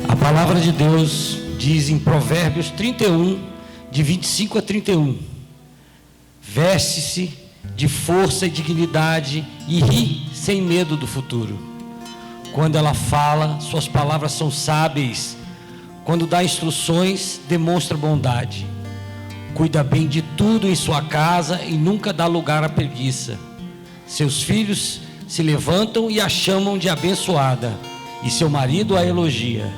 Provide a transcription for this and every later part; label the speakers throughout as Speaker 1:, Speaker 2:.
Speaker 1: A palavra de Deus diz em Provérbios 31, de 25 a 31: veste-se de força e dignidade e ri sem medo do futuro. Quando ela fala, suas palavras são sábeis. Quando dá instruções, demonstra bondade. Cuida bem de tudo em sua casa e nunca dá lugar à preguiça. Seus filhos se levantam e a chamam de abençoada, e seu marido a elogia.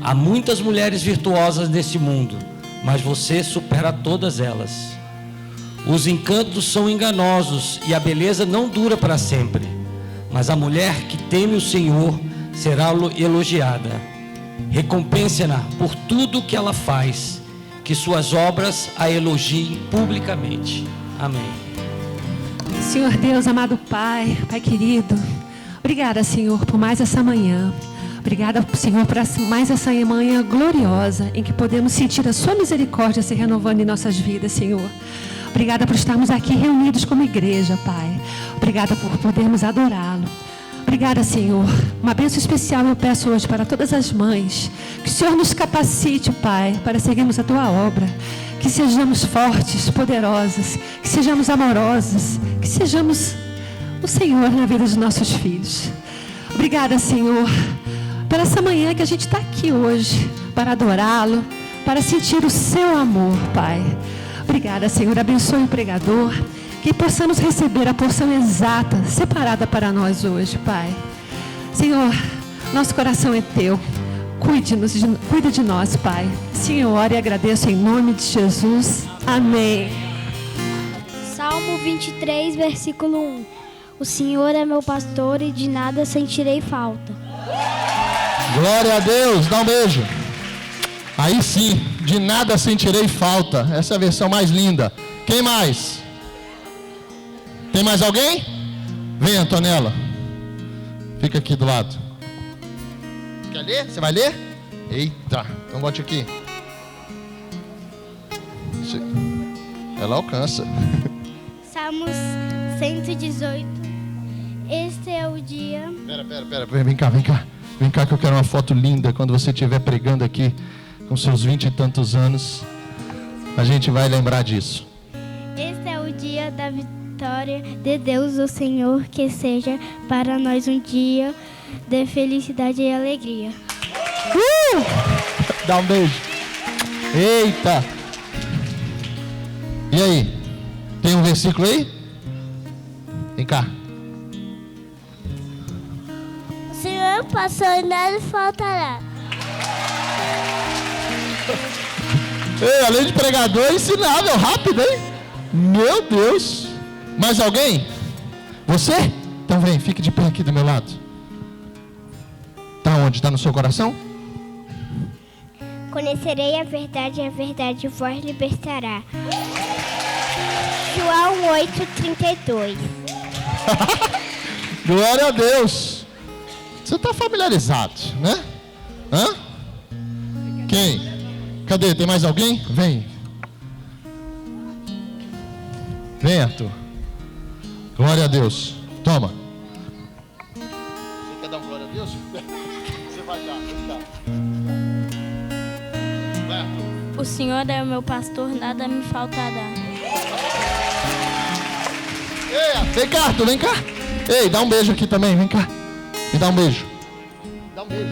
Speaker 1: Há muitas mulheres virtuosas nesse mundo, mas você supera todas elas. Os encantos são enganosos e a beleza não dura para sempre, mas a mulher que teme o Senhor será elogiada. Recompense-na por tudo que ela faz, que suas obras a elogiem publicamente. Amém.
Speaker 2: Senhor Deus, amado Pai, Pai querido, obrigada, Senhor, por mais essa manhã. Obrigada, Senhor, por mais essa manhã gloriosa em que podemos sentir a sua misericórdia se renovando em nossas vidas, Senhor. Obrigada por estarmos aqui reunidos como igreja, Pai. Obrigada por podermos adorá-lo. Obrigada, Senhor. Uma bênção especial eu peço hoje para todas as mães. Que o Senhor nos capacite, Pai, para seguirmos a tua obra. Que sejamos fortes, poderosas. Que sejamos amorosas. Que sejamos o Senhor na vida dos nossos filhos. Obrigada, Senhor, por essa manhã que a gente está aqui hoje para adorá-lo, para sentir o seu amor, Pai. Obrigada, Senhor. Abençoe o pregador. Que possamos receber a porção exata, separada para nós hoje, Pai. Senhor, nosso coração é teu. Cuida de nós, Pai. Senhor, e agradeço em nome de Jesus. Amém.
Speaker 3: Salmo 23, versículo 1. O Senhor é meu pastor e de nada sentirei falta.
Speaker 4: Glória a Deus. Dá um beijo. Aí sim, de nada sentirei falta. Essa é a versão mais linda. Quem mais? Tem mais alguém? Vem, Antonella. Fica aqui do lado. Quer ler? Você vai ler? Eita, então bote aqui. Ela alcança.
Speaker 3: Salmos 118. Este é o dia.
Speaker 4: Pera. Vem cá. Vem cá que eu quero uma foto linda. Quando você estiver pregando aqui com seus 20 e tantos anos, a gente vai lembrar disso.
Speaker 3: Este é o dia da vitória de Deus, o Senhor, que seja para nós um dia de felicidade e alegria.
Speaker 4: Dá um beijo. Eita. E aí? Tem um versículo aí? Vem cá.
Speaker 3: O Senhor passou e nada faltará.
Speaker 4: Ei, além de pregador, ensinável, rápido, hein? Meu Deus. Mais alguém? Você? Então vem, fique de pé aqui do meu lado. Tá onde? Tá no seu coração?
Speaker 3: Conhecerei a verdade e a verdade vos libertará. João 8:32.
Speaker 4: Glória a Deus. Você está familiarizado, né? Hã? Quem? Cadê? Tem mais alguém? Vem. Vem, Arthur. Glória a Deus. Toma. Você quer dar um glória a Deus? Você vai dar. Vai, Arthur.
Speaker 3: O Senhor é o meu pastor, nada me faltará.
Speaker 4: Ei, vem cá, Arthur, vem cá. Ei, dá um beijo aqui também, vem cá. Me dá um beijo. Dá um beijo.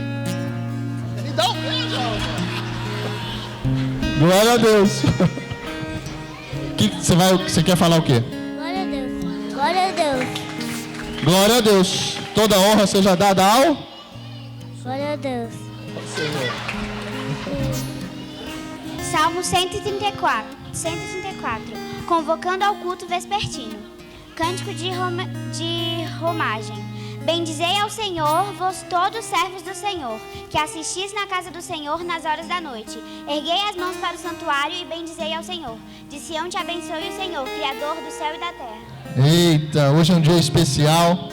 Speaker 4: Me dá um beijo. Glória a Deus. Você quer falar o quê?
Speaker 3: Glória a Deus. Glória a Deus.
Speaker 4: Glória a Deus. Toda honra seja dada ao
Speaker 3: Glória a Deus.
Speaker 4: Senhor.
Speaker 5: Salmo 134. Convocando ao culto vespertino. Cântico de romagem. Bendizei ao Senhor, vós todos servos do Senhor, que assistis na casa do Senhor nas horas da noite. Erguei as mãos para o santuário e bendizei ao Senhor. De Sião te abençoe o Senhor, Criador do céu e da terra.
Speaker 4: Eita, hoje é um dia especial.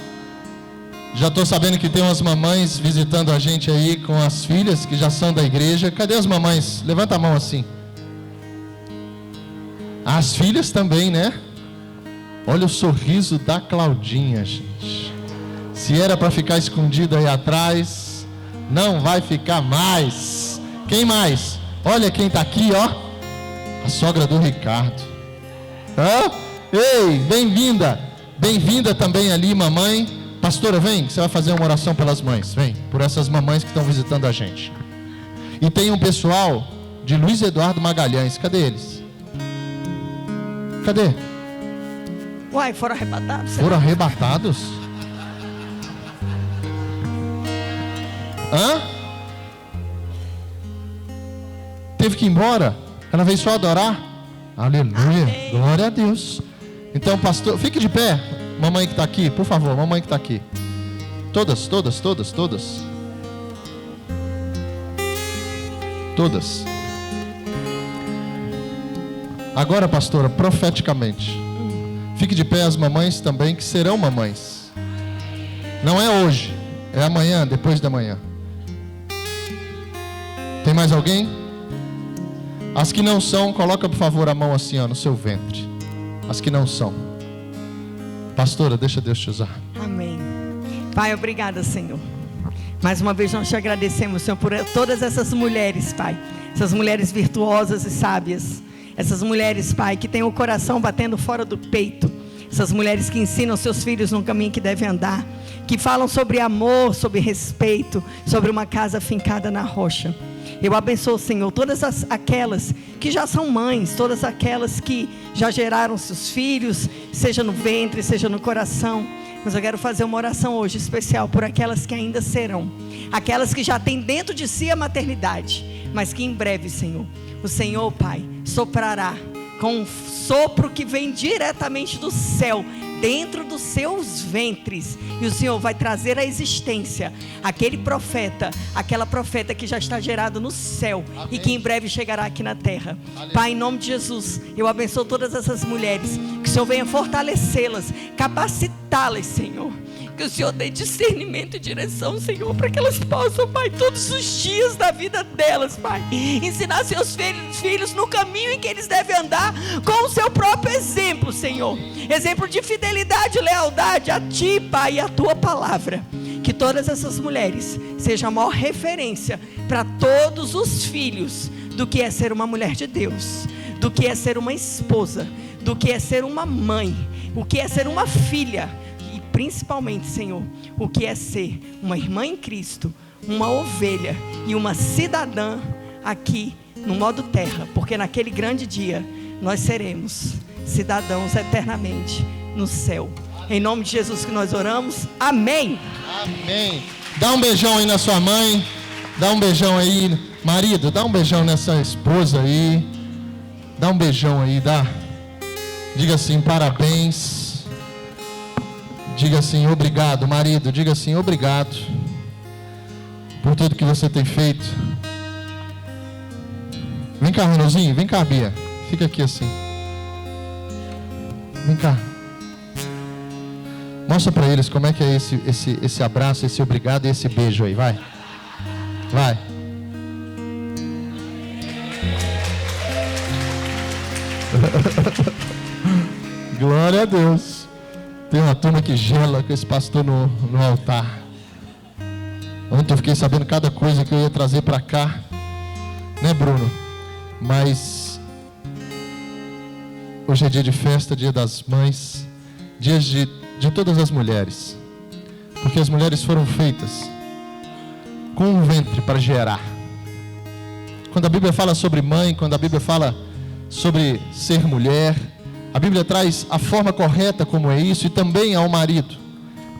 Speaker 4: Já estou sabendo que tem umas mamães visitando a gente aí com as filhas que já são da igreja. Cadê as mamães? Levanta a mão assim. As filhas também, né? Olha o sorriso da Claudinha, gente. Se era para ficar escondida aí atrás, Não vai ficar mais. Quem mais? Olha quem está aqui, ó. A sogra do Ricardo. Hã? Ei, bem-vinda. Bem-vinda também ali, mamãe. Pastora, vem, você vai fazer uma oração pelas mães. Vem, por essas mamães que estão visitando a gente. E tem um pessoal de Luiz Eduardo Magalhães. Cadê eles? Cadê?
Speaker 6: Uai, foram arrebatados.
Speaker 4: Foram arrebatados? Hã? Teve que ir embora? Ela veio só adorar? Aleluia, amém. Glória a Deus. Então, pastor, fique de pé. Mamãe que está aqui, por favor, mamãe que está aqui. Todas. Agora, pastora, profeticamente, fique de pé as mamães também, que serão mamães. Não é hoje, é amanhã, depois da manhã. Tem mais alguém? As que não são, coloca por favor a mão assim, ó, no seu ventre. As que não são. Pastora, deixa Deus te usar.
Speaker 6: Amém. Pai, obrigada, Senhor. Mais uma vez nós te agradecemos, Senhor, por todas essas mulheres, Pai. Essas mulheres virtuosas e sábias. Essas mulheres, Pai, que têm o coração batendo fora do peito. Essas mulheres que ensinam seus filhos no caminho que devem andar. Que falam sobre amor, sobre respeito, sobre uma casa fincada na rocha. Eu abençoo, Senhor, todas aquelas que já são mães, todas aquelas que já geraram seus filhos, seja no ventre, seja no coração. Mas eu quero fazer uma oração hoje especial por aquelas que ainda serão, aquelas que já têm dentro de si a maternidade, mas que em breve, Senhor, o Senhor, Pai, soprará com um sopro que vem diretamente do céu, dentro dos seus ventres, e o Senhor vai trazer à existência aquele profeta, aquela profeta que já está gerado no céu. Amém. E que em breve chegará aqui na terra. Aleluia. Pai, em nome de Jesus, eu abençoo todas essas mulheres, que o Senhor venha fortalecê-las, capacitá-las, Senhor, que o Senhor dê discernimento e direção, Senhor, para que elas possam, Pai, todos os dias da vida delas, Pai, ensinar seus filhos no caminho em que eles devem andar, com o seu próprio exemplo, Senhor, exemplo de fidelidade e lealdade a Ti, Pai, e a Tua palavra. Que todas essas mulheres sejam a maior referência para todos os filhos do que é ser uma mulher de Deus, do que é ser uma esposa, do que é ser uma mãe, o que é ser uma filha, principalmente, Senhor, o que é ser uma irmã em Cristo, uma ovelha e uma cidadã aqui no modo terra, porque naquele grande dia nós seremos cidadãos eternamente no céu. Em nome de Jesus que nós oramos, amém.
Speaker 4: Amém. Dá um beijão aí na sua mãe, dá um beijão aí, marido, dá um beijão nessa esposa aí, dá um beijão aí, dá. Diga assim, parabéns. Diga assim, obrigado, marido. Diga assim, obrigado por tudo que você tem feito. Vem cá, Renozinho. Vem cá, Bia. Fica aqui assim. Vem cá. Mostra para eles como é que é esse abraço, esse obrigado e esse beijo aí. Vai. Vai. Glória a Deus. Tem uma turma que gela com esse pastor no altar. Ontem eu fiquei sabendo cada coisa que eu ia trazer para cá, né, Bruno? Mas hoje é dia de festa, dia das mães, dia de todas as mulheres, porque as mulheres foram feitas com um ventre para gerar. Quando a Bíblia fala sobre mãe, quando a Bíblia fala sobre ser mulher, a Bíblia traz a forma correta como é isso, e também ao marido.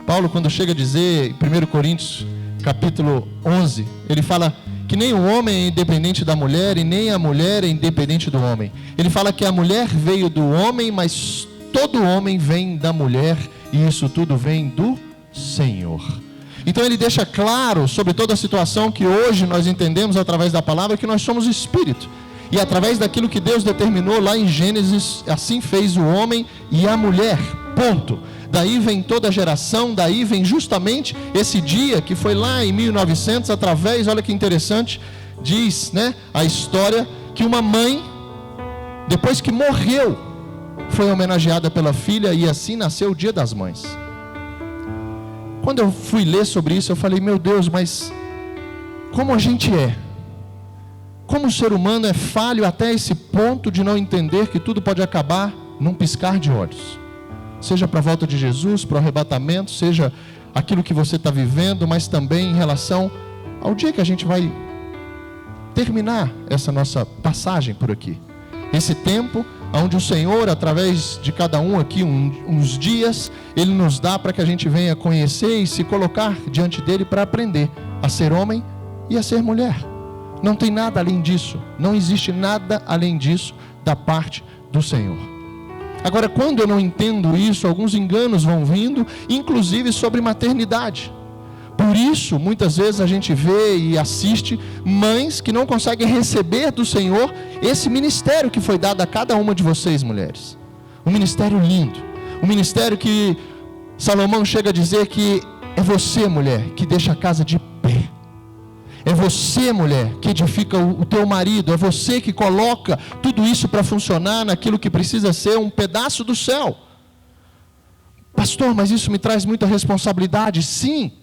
Speaker 4: Paulo, quando chega a dizer, em 1 Coríntios, capítulo 11, ele fala que nem o homem é independente da mulher, e nem a mulher é independente do homem. Ele fala que a mulher veio do homem, mas todo homem vem da mulher, e isso tudo vem do Senhor. Então ele deixa claro sobre toda a situação que hoje nós entendemos através da palavra, que nós somos espírito. E através daquilo que Deus determinou lá em Gênesis, assim fez o homem e a mulher, ponto. Daí vem toda a geração, daí vem justamente esse dia que foi lá em 1900, através, olha que interessante, diz, né, a história que uma mãe, depois que morreu, foi homenageada pela filha, e assim nasceu o Dia das Mães. Quando eu fui ler sobre isso, eu falei, meu Deus, mas como a gente é. Como o ser humano é falho até esse ponto de não entender que tudo pode acabar num piscar de olhos. Seja para a volta de Jesus, para o arrebatamento, seja aquilo que você está vivendo, mas também em relação ao dia que a gente vai terminar essa nossa passagem por aqui. Esse tempo onde o Senhor, através de cada um aqui, uns dias, Ele nos dá para que a gente venha conhecer e se colocar diante dEle para aprender a ser homem e a ser mulher. Não tem nada além disso. Não existe nada além disso da parte do Senhor. Agora, quando eu não entendo isso, alguns enganos vão vindo, inclusive sobre maternidade. Por isso, muitas vezes a gente vê e assiste mães que não conseguem receber do Senhor esse ministério que foi dado a cada uma de vocês, mulheres. Um ministério lindo. Um ministério que Salomão chega a dizer que é você, mulher, que deixa a casa de pé. É você, mulher, que edifica o teu marido. É você que coloca tudo isso para funcionar naquilo que precisa ser um pedaço do céu. Pastor, mas isso me traz muita responsabilidade. Sim,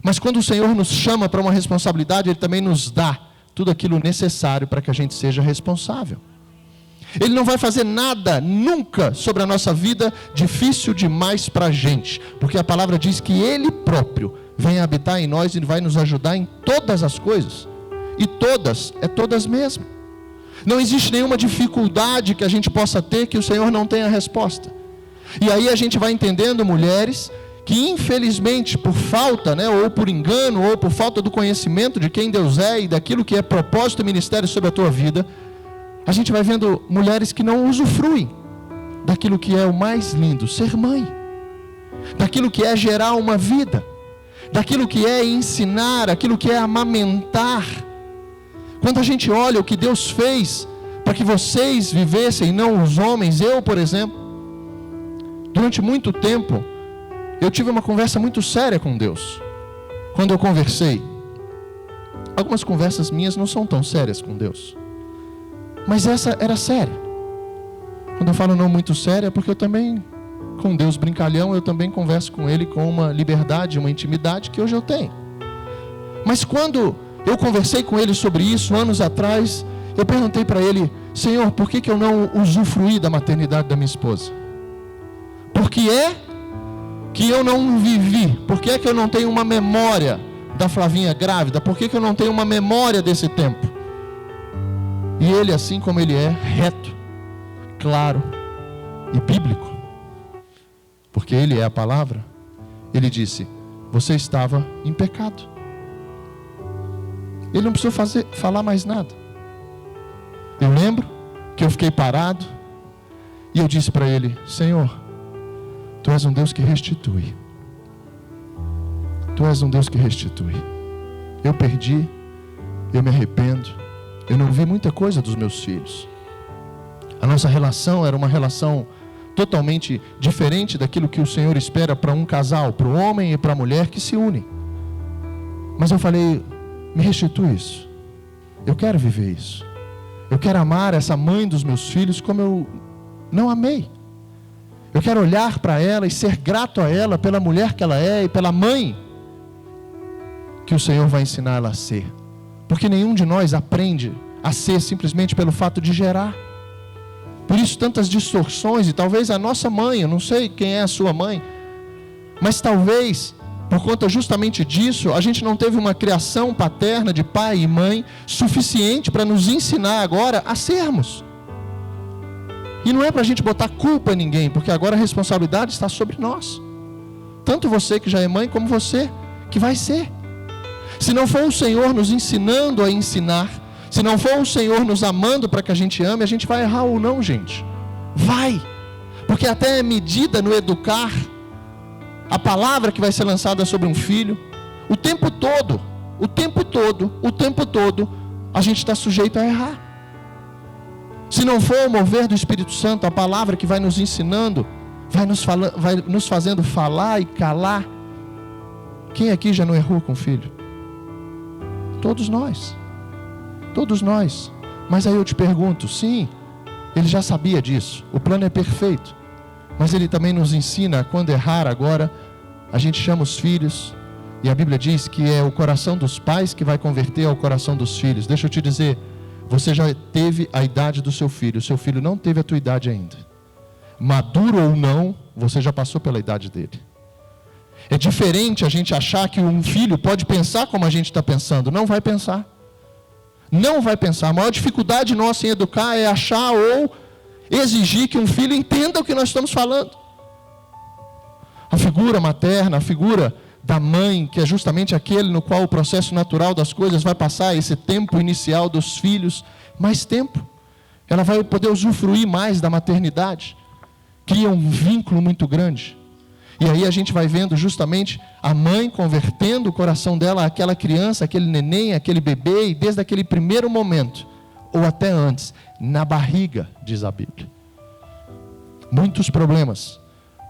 Speaker 4: mas quando o Senhor nos chama para uma responsabilidade, Ele também nos dá tudo aquilo necessário para que a gente seja responsável. Ele não vai fazer nada, nunca, sobre a nossa vida difícil demais para a gente, porque a palavra diz que Ele próprio vem habitar em nós e vai nos ajudar em todas as coisas. E todas, é todas mesmo. Não existe nenhuma dificuldade que a gente possa ter que o Senhor não tenha resposta. E aí a gente vai entendendo, mulheres, que infelizmente por falta, ou por engano, ou por falta do conhecimento de quem Deus é e daquilo que é propósito e ministério sobre a tua vida, a gente vai vendo mulheres que não usufruem daquilo que é o mais lindo, ser mãe, daquilo que é gerar uma vida, daquilo que é ensinar, aquilo que é amamentar. Quando a gente olha o que Deus fez para que vocês vivessem, não os homens, eu, por exemplo, durante muito tempo, eu tive uma conversa muito séria com Deus. Quando eu conversei, algumas conversas minhas não são tão sérias com Deus, mas essa era séria. Quando eu falo não muito séria, é porque eu também, com Deus brincalhão, eu também converso com Ele com uma liberdade, uma intimidade que hoje eu tenho. Mas quando eu conversei com Ele sobre isso, anos atrás, eu perguntei para Ele: Senhor, por que eu não usufruí da maternidade da minha esposa? Por que é que eu não vivi? Por que é que eu não tenho uma memória da Flavinha grávida? Por que eu não tenho uma memória desse tempo? E Ele, assim como Ele é, reto, claro e bíblico, porque Ele é a palavra, Ele disse: você estava em pecado. Ele não precisou falar mais nada. Eu lembro que eu fiquei parado e eu disse para Ele: Senhor, Tu és um Deus que restitui. Tu és um Deus que restitui. Eu perdi, eu me arrependo, eu não vi muita coisa dos meus filhos. A nossa relação era uma relação totalmente diferente daquilo que o Senhor espera para um casal, para o homem e para a mulher que se unem. Mas eu falei: me restitui isso. Eu quero viver isso. Eu quero amar essa mãe dos meus filhos como eu não amei. Eu quero olhar para ela e ser grato a ela pela mulher que ela é e pela mãe que o Senhor vai ensinar ela a ser. Porque nenhum de nós aprende a ser simplesmente pelo fato de gerar. Por isso tantas distorções, e talvez a nossa mãe, eu não sei quem é a sua mãe, mas talvez por conta justamente disso, a gente não teve uma criação paterna de pai e mãe suficiente para nos ensinar agora a sermos. E não é para a gente botar culpa em ninguém, porque agora a responsabilidade está sobre nós. Tanto você que já é mãe, como você que vai ser. Se não for o Senhor nos ensinando a ensinar, se não for o Senhor nos amando para que a gente ame, a gente vai errar ou não, gente? Vai! Porque até a medida no educar, a palavra que vai ser lançada sobre um filho, o tempo todo, a gente está sujeito a errar. Se não for o mover do Espírito Santo, a palavra que vai nos ensinando, vai nos fazendo falar e calar. Quem aqui já não errou com o filho? Todos nós. Todos nós. Mas aí eu te pergunto, sim, Ele já sabia disso. O plano é perfeito. Mas Ele também nos ensina, quando errar agora, a gente chama os filhos, E a Bíblia diz que é o coração dos pais que vai converter ao coração dos filhos. Deixa eu te dizer, você já teve a idade do seu filho, o seu filho não teve a tua idade ainda. Maduro ou não, você já passou pela idade dele. É diferente a gente achar que um filho pode pensar como a gente está pensando. Não vai pensar. Não vai pensar. A maior dificuldade nossa em educar é achar ou exigir que um filho entenda o que nós estamos falando. A figura materna, a figura da mãe, que é justamente aquele no qual o processo natural das coisas vai passar, esse tempo inicial dos filhos, mais tempo. Ela vai poder usufruir mais da maternidade. Cria um vínculo muito grande. E aí a gente vai vendo justamente a mãe convertendo o coração dela àquela criança, aquele neném, aquele bebê, e desde aquele primeiro momento, ou até antes, na barriga, diz a Bíblia. Muitos problemas,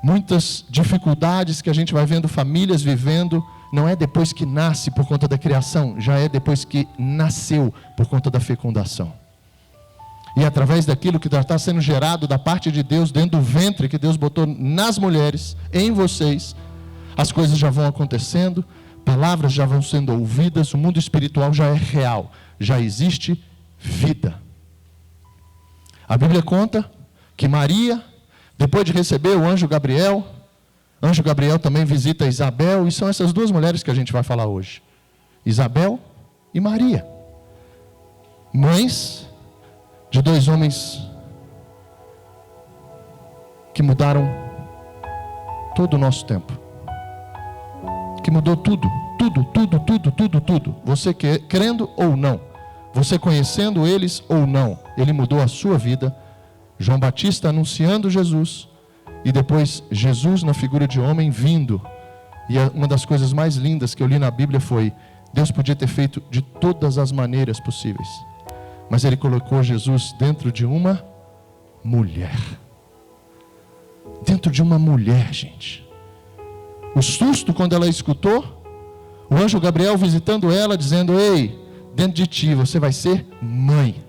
Speaker 4: muitas dificuldades que a gente vai vendo famílias vivendo, não é depois que nasce por conta da criação, já é depois que nasceu por conta da fecundação. E através daquilo que está sendo gerado da parte de Deus, dentro do ventre que Deus botou nas mulheres, em vocês, as coisas já vão acontecendo, palavras já vão sendo ouvidas, o mundo espiritual já é real, já existe vida. A Bíblia conta que Maria, depois de receber o anjo Gabriel também visita Isabel, e são essas duas mulheres que a gente vai falar hoje. Isabel e Maria, mães de dois homens que mudaram todo o nosso tempo, que mudou tudo. Você crendo ou não, você conhecendo eles ou não, ele mudou a sua vida. João Batista anunciando Jesus, e depois Jesus na figura de homem vindo. E uma das coisas mais lindas que eu li na Bíblia foi: Deus podia ter feito de todas as maneiras possíveis, mas Ele colocou Jesus dentro de uma mulher. Dentro de uma mulher, gente. O susto quando ela escutou, o anjo Gabriel visitando ela, dizendo: ei, dentro de ti você vai ser mãe.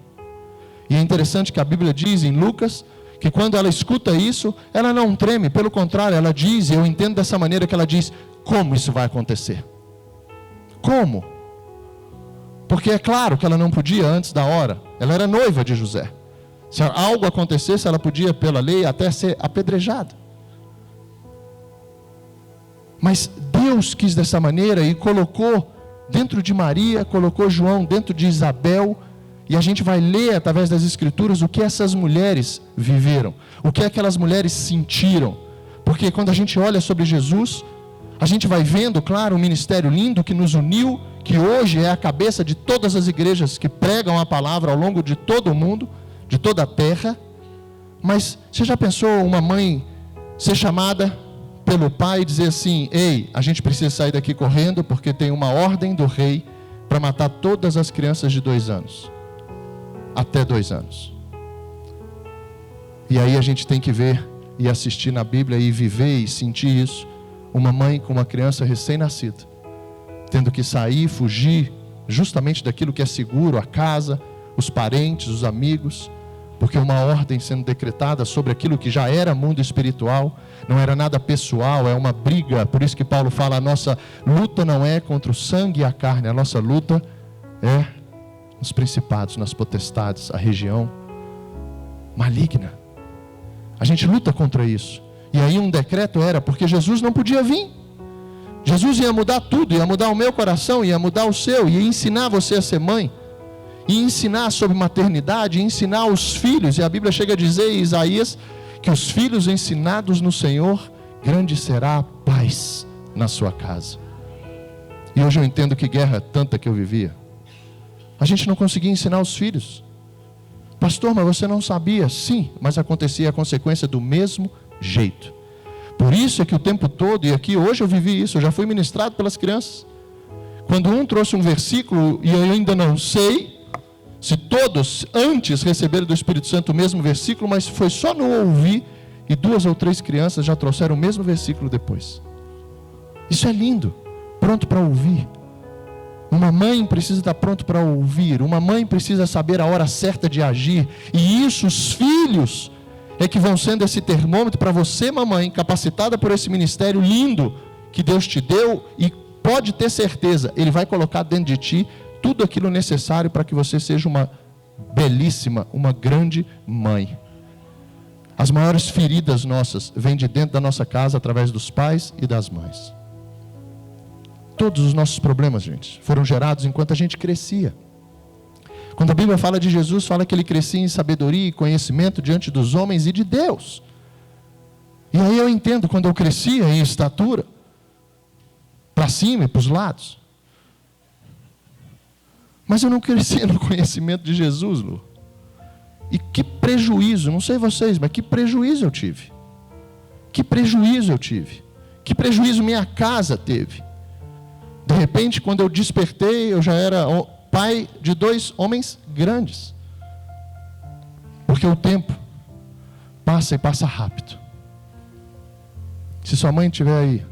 Speaker 4: E é interessante que a Bíblia diz em Lucas, que quando ela escuta isso, ela não treme, pelo contrário, ela diz, e eu entendo dessa maneira que ela diz: como isso vai acontecer? Como? Porque é claro que ela não podia antes da hora, ela era noiva de José. Se algo acontecesse, ela podia, pela lei, até ser apedrejada. Mas Deus quis dessa maneira e colocou dentro de Maria, colocou João dentro de Isabel, e a gente vai ler através das Escrituras o que essas mulheres viveram, o que aquelas mulheres sentiram. Porque quando a gente olha sobre Jesus, a gente vai vendo, claro, um ministério lindo que nos uniu, que hoje é a cabeça de todas as igrejas que pregam a palavra ao longo de todo o mundo, de toda a terra. Mas você já pensou uma mãe ser chamada pelo pai e dizer assim: ei, a gente precisa sair daqui correndo porque tem uma ordem do rei para matar todas as crianças de 2 anos, até 2 anos. E aí a gente tem que ver e assistir na Bíblia e viver e sentir isso. Uma mãe com uma criança recém-nascida, tendo que sair, fugir justamente daquilo que é seguro, a casa, os parentes, os amigos, porque uma ordem sendo decretada sobre aquilo que já era mundo espiritual, não era nada pessoal, é uma briga. Por isso que Paulo fala: a nossa luta não é contra o sangue e a carne, a nossa luta é nos principados, nas potestades, a região maligna. A gente luta contra isso. E aí um decreto era, porque Jesus não podia vir. Jesus ia mudar tudo, ia mudar o meu coração, ia mudar o seu, ia ensinar você a ser mãe, ia ensinar sobre maternidade, ia ensinar os filhos. E a Bíblia chega a dizer em Isaías que os filhos ensinados no Senhor, grande será a paz na sua casa. E hoje eu entendo que guerra tanta que eu vivia, a gente não conseguia ensinar os filhos. Pastor, mas você não sabia? Sim, mas acontecia a consequência do mesmo jeito. Por isso é que o tempo todo, e aqui hoje eu vivi isso, eu já fui ministrado pelas crianças. Quando um trouxe um versículo, e eu ainda não sei se todos antes receberam do Espírito Santo o mesmo versículo, mas foi só no ouvir, e 2 ou 3 crianças já trouxeram o mesmo versículo depois. Isso é lindo, pronto para ouvir. Uma mãe precisa estar pronto para ouvir, uma mãe precisa saber a hora certa de agir, e isso os filhos é que vão sendo esse termômetro para você, mamãe, capacitada por esse ministério lindo que Deus te deu, e pode ter certeza, Ele vai colocar dentro de ti tudo aquilo necessário para que você seja uma belíssima, uma grande mãe. As maiores feridas nossas vêm de dentro da nossa casa através dos pais e das mães. Todos os nossos problemas, gente, foram gerados enquanto a gente crescia. Quando a Bíblia fala de Jesus, fala que Ele crescia em sabedoria e conhecimento diante dos homens e de Deus. E aí eu entendo, quando eu crescia em estatura, para cima e para os lados. Mas eu não crescia no conhecimento de Jesus, Lu. E que prejuízo, não sei vocês, mas que prejuízo eu tive. Que prejuízo eu tive. Que prejuízo minha casa teve. De repente, quando eu despertei, eu já era pai de 2 homens grandes. Porque o tempo passa e passa rápido. Se sua mãe estiver aí,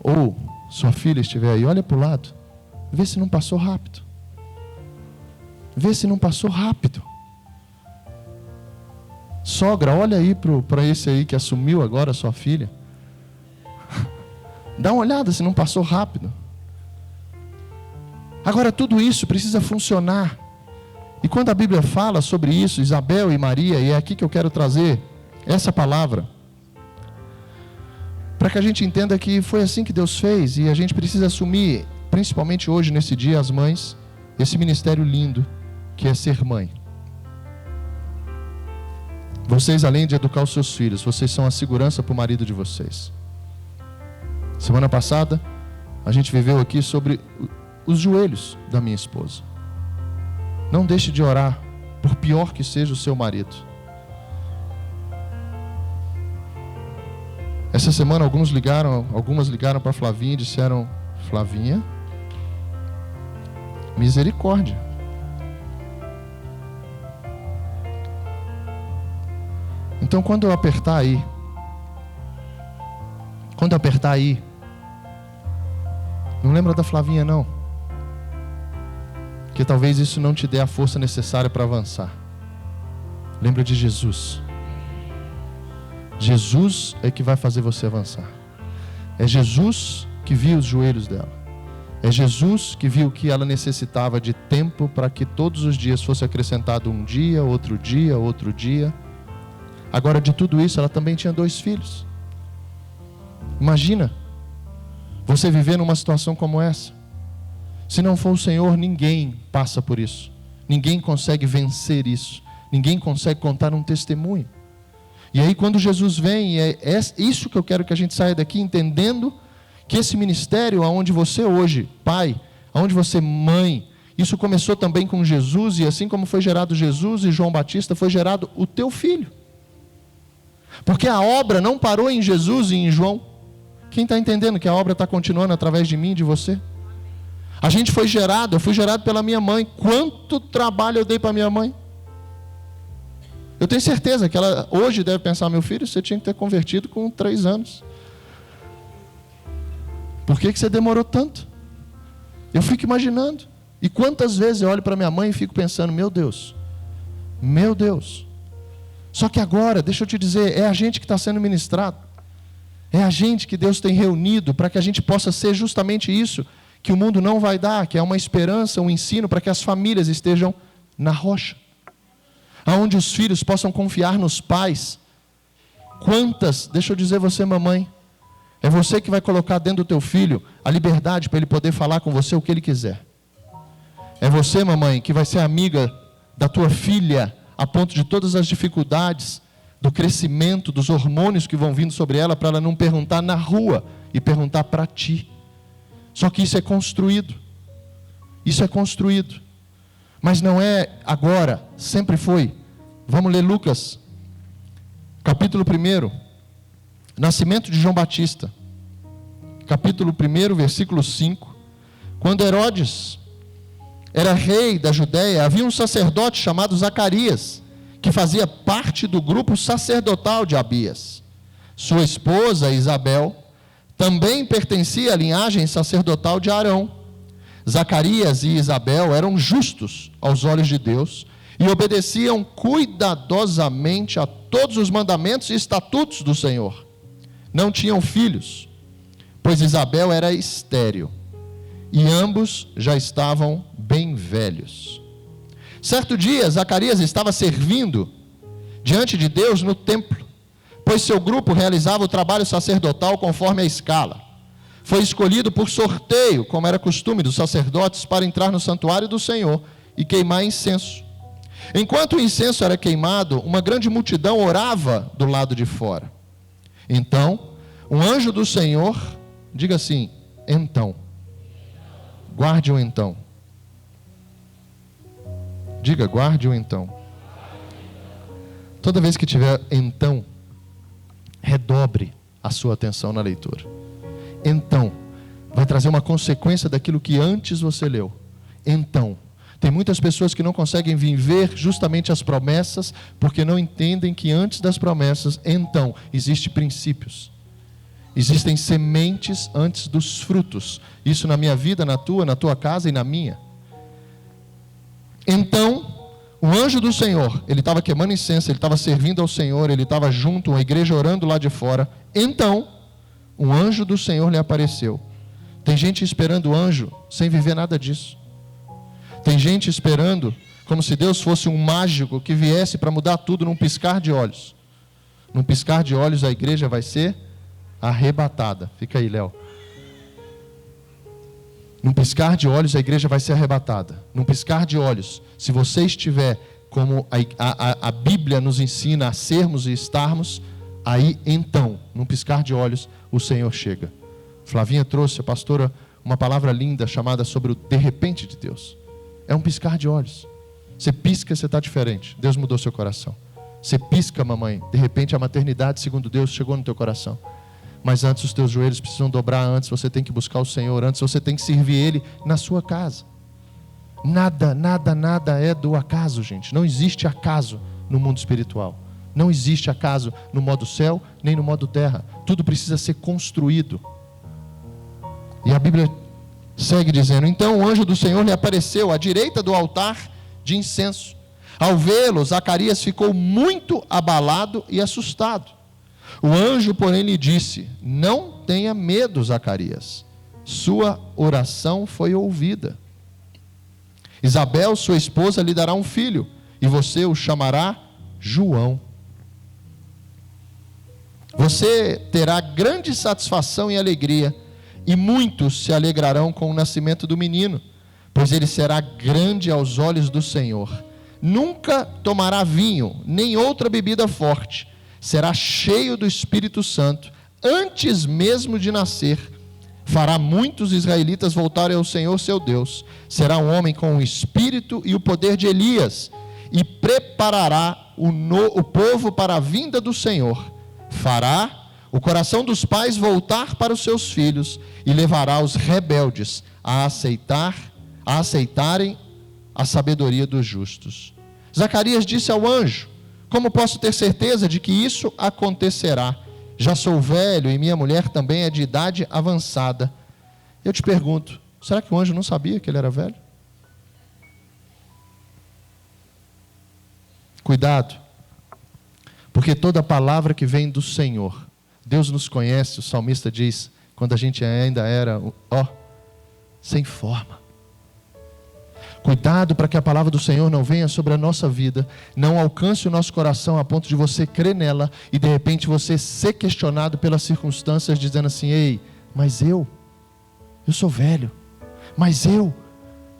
Speaker 4: ou sua filha estiver aí, olha para o lado, vê se não passou rápido. Vê se não passou rápido. Sogra, olha aí para esse aí que assumiu agora a sua filha. Dá uma olhada se não passou rápido. Agora tudo isso precisa funcionar. E quando a Bíblia fala sobre isso, Isabel e Maria, e é aqui que eu quero trazer essa palavra, para que a gente entenda que foi assim que Deus fez, e a gente precisa assumir, principalmente hoje, nesse dia, as mães, esse ministério lindo, que é ser mãe. Vocês, além de educar os seus filhos, vocês são a segurança para o marido de vocês. Semana passada, a gente viveu aqui sobre os joelhos da minha esposa. Não deixe de orar, por pior que seja o seu marido. Essa semana algumas ligaram para Flavinha e disseram: Flavinha, misericórdia. Então quando eu apertar aí, não lembra da Flavinha não, que talvez isso não te dê a força necessária para avançar. Lembra de Jesus. Jesus é que vai fazer você avançar. É Jesus que viu os joelhos dela. É Jesus que viu que ela necessitava de tempo para que todos os dias fosse acrescentado um dia, outro dia, outro dia. Agora, de tudo isso, ela também tinha 2 filhos. Imagina você viver numa situação como essa. Se não for o Senhor, ninguém passa por isso. Ninguém consegue vencer isso. Ninguém consegue contar um testemunho. E aí quando Jesus vem, é isso que eu quero que a gente saia daqui entendendo, que esse ministério aonde você hoje, pai, aonde você mãe, isso começou também com Jesus, e assim como foi gerado Jesus e João Batista, foi gerado o teu filho. Porque a obra não parou em Jesus e em João. Quem está entendendo que a obra está continuando através de mim e de você? A gente foi gerado, eu fui gerado pela minha mãe. Quanto trabalho eu dei para minha mãe? Eu tenho certeza que ela hoje deve pensar: meu filho, você tinha que ter convertido com 3 anos. Por que você demorou tanto? Eu fico imaginando. E quantas vezes eu olho para minha mãe e fico pensando: meu Deus. Só que agora, deixa eu te dizer, é a gente que está sendo ministrado. É a gente que Deus tem reunido para que a gente possa ser justamente isso que o mundo não vai dar, que é uma esperança, um ensino para que as famílias estejam na rocha. Aonde os filhos possam confiar nos pais. Quantas, deixa eu dizer você, mamãe, é você que vai colocar dentro do teu filho a liberdade para ele poder falar com você o que ele quiser. É você, mamãe, que vai ser amiga da tua filha, a ponto de todas as dificuldades, do crescimento, dos hormônios que vão vindo sobre ela, para ela não perguntar na rua e perguntar para ti. Só que isso é construído. Isso é construído. Mas não é agora, sempre foi. Vamos ler Lucas, capítulo 1, nascimento de João Batista. Capítulo 1, versículo 5. Quando Herodes era rei da Judéia, havia um sacerdote chamado Zacarias, que fazia parte do grupo sacerdotal de Abias. Sua esposa, Isabel, também pertencia à linhagem sacerdotal de Arão. Zacarias e Isabel eram justos aos olhos de Deus e obedeciam cuidadosamente a todos os mandamentos e estatutos do Senhor. Não tinham filhos, pois Isabel era estéril, e ambos já estavam bem velhos. Certo dia, Zacarias estava servindo diante de Deus no templo, pois seu grupo realizava o trabalho sacerdotal conforme a escala. Foi escolhido por sorteio, como era costume dos sacerdotes, para entrar no santuário do Senhor e queimar incenso. Enquanto o incenso era queimado, uma grande multidão orava do lado de fora. Então, um anjo do Senhor, diga assim, então. Guarde o então. Diga, guarde o então. Toda vez que tiver então, redobre a sua atenção na leitura. Então, vai trazer uma consequência daquilo que antes você leu. Então, tem muitas pessoas que não conseguem viver justamente as promessas, porque não entendem que antes das promessas, então, existem princípios. Existem sementes antes dos frutos. Isso na minha vida, na tua casa e na minha. Então, o anjo do Senhor, ele estava queimando incenso, ele estava servindo ao Senhor, ele estava junto, a igreja orando lá de fora. Então, um anjo do Senhor lhe apareceu. Tem gente esperando o anjo sem viver nada disso. Tem gente esperando como se Deus fosse um mágico que viesse para mudar tudo num piscar de olhos. Num piscar de olhos a igreja vai ser arrebatada. Fica aí, Léo. Num piscar de olhos a igreja vai ser arrebatada. Num piscar de olhos, se você estiver como a Bíblia nos ensina a sermos e estarmos, aí então, num piscar de olhos, o Senhor chega. Flavinha trouxe, a pastora, uma palavra linda chamada sobre o de repente de Deus. É um piscar de olhos. Você pisca, você está diferente. Deus mudou seu coração. Você pisca, mamãe, de repente a maternidade, segundo Deus, chegou no teu coração. Mas antes os teus joelhos precisam dobrar, antes você tem que buscar o Senhor, antes você tem que servir Ele na sua casa. Nada é do acaso, gente. Não existe acaso no mundo espiritual. Não existe acaso no modo céu, nem no modo terra. Tudo precisa ser construído. E a Bíblia segue dizendo, então o anjo do Senhor lhe apareceu à direita do altar de incenso. Ao vê-lo, Zacarias ficou muito abalado e assustado. O anjo, porém, lhe disse, não tenha medo, Zacarias. Sua oração foi ouvida. Isabel, sua esposa, lhe dará um filho, e você o chamará João. Você terá grande satisfação e alegria, e muitos se alegrarão com o nascimento do menino, pois ele será grande aos olhos do Senhor. Nunca tomará vinho, nem outra bebida forte. Será cheio do Espírito Santo. Antes mesmo de nascer, fará muitos israelitas voltarem ao Senhor seu Deus. Será um homem com o espírito e o poder de Elias, e preparará o povo para a vinda do Senhor. Fará o coração dos pais voltar para os seus filhos, e levará os rebeldes a aceitarem a sabedoria dos justos. Zacarias disse ao anjo, como posso ter certeza de que isso acontecerá? Já sou velho e minha mulher também é de idade avançada. Eu te pergunto, será que o anjo não sabia que ele era velho? Cuidado, porque toda palavra que vem do Senhor, Deus nos conhece, o salmista diz, quando a gente ainda era, sem forma. Cuidado para que a palavra do Senhor não venha sobre a nossa vida, não alcance o nosso coração a ponto de você crer nela e de repente você ser questionado pelas circunstâncias, dizendo assim, ei, mas eu sou velho, mas eu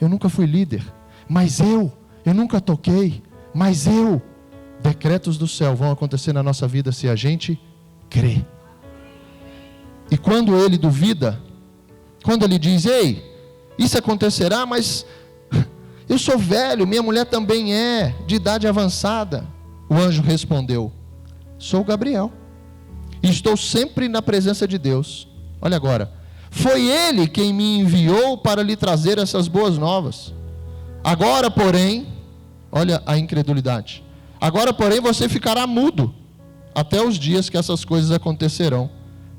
Speaker 4: nunca fui líder, mas eu nunca toquei, mas decretos do céu vão acontecer na nossa vida se a gente crê. E quando ele duvida, quando ele diz, ei, isso acontecerá, mas eu sou velho, minha mulher também é, de idade avançada. O anjo respondeu, sou Gabriel, e estou sempre na presença de Deus. Olha agora, foi Ele quem me enviou para lhe trazer essas boas novas. Agora, porém, olha a incredulidade, agora, porém, você ficará mudo, até os dias que essas coisas acontecerão,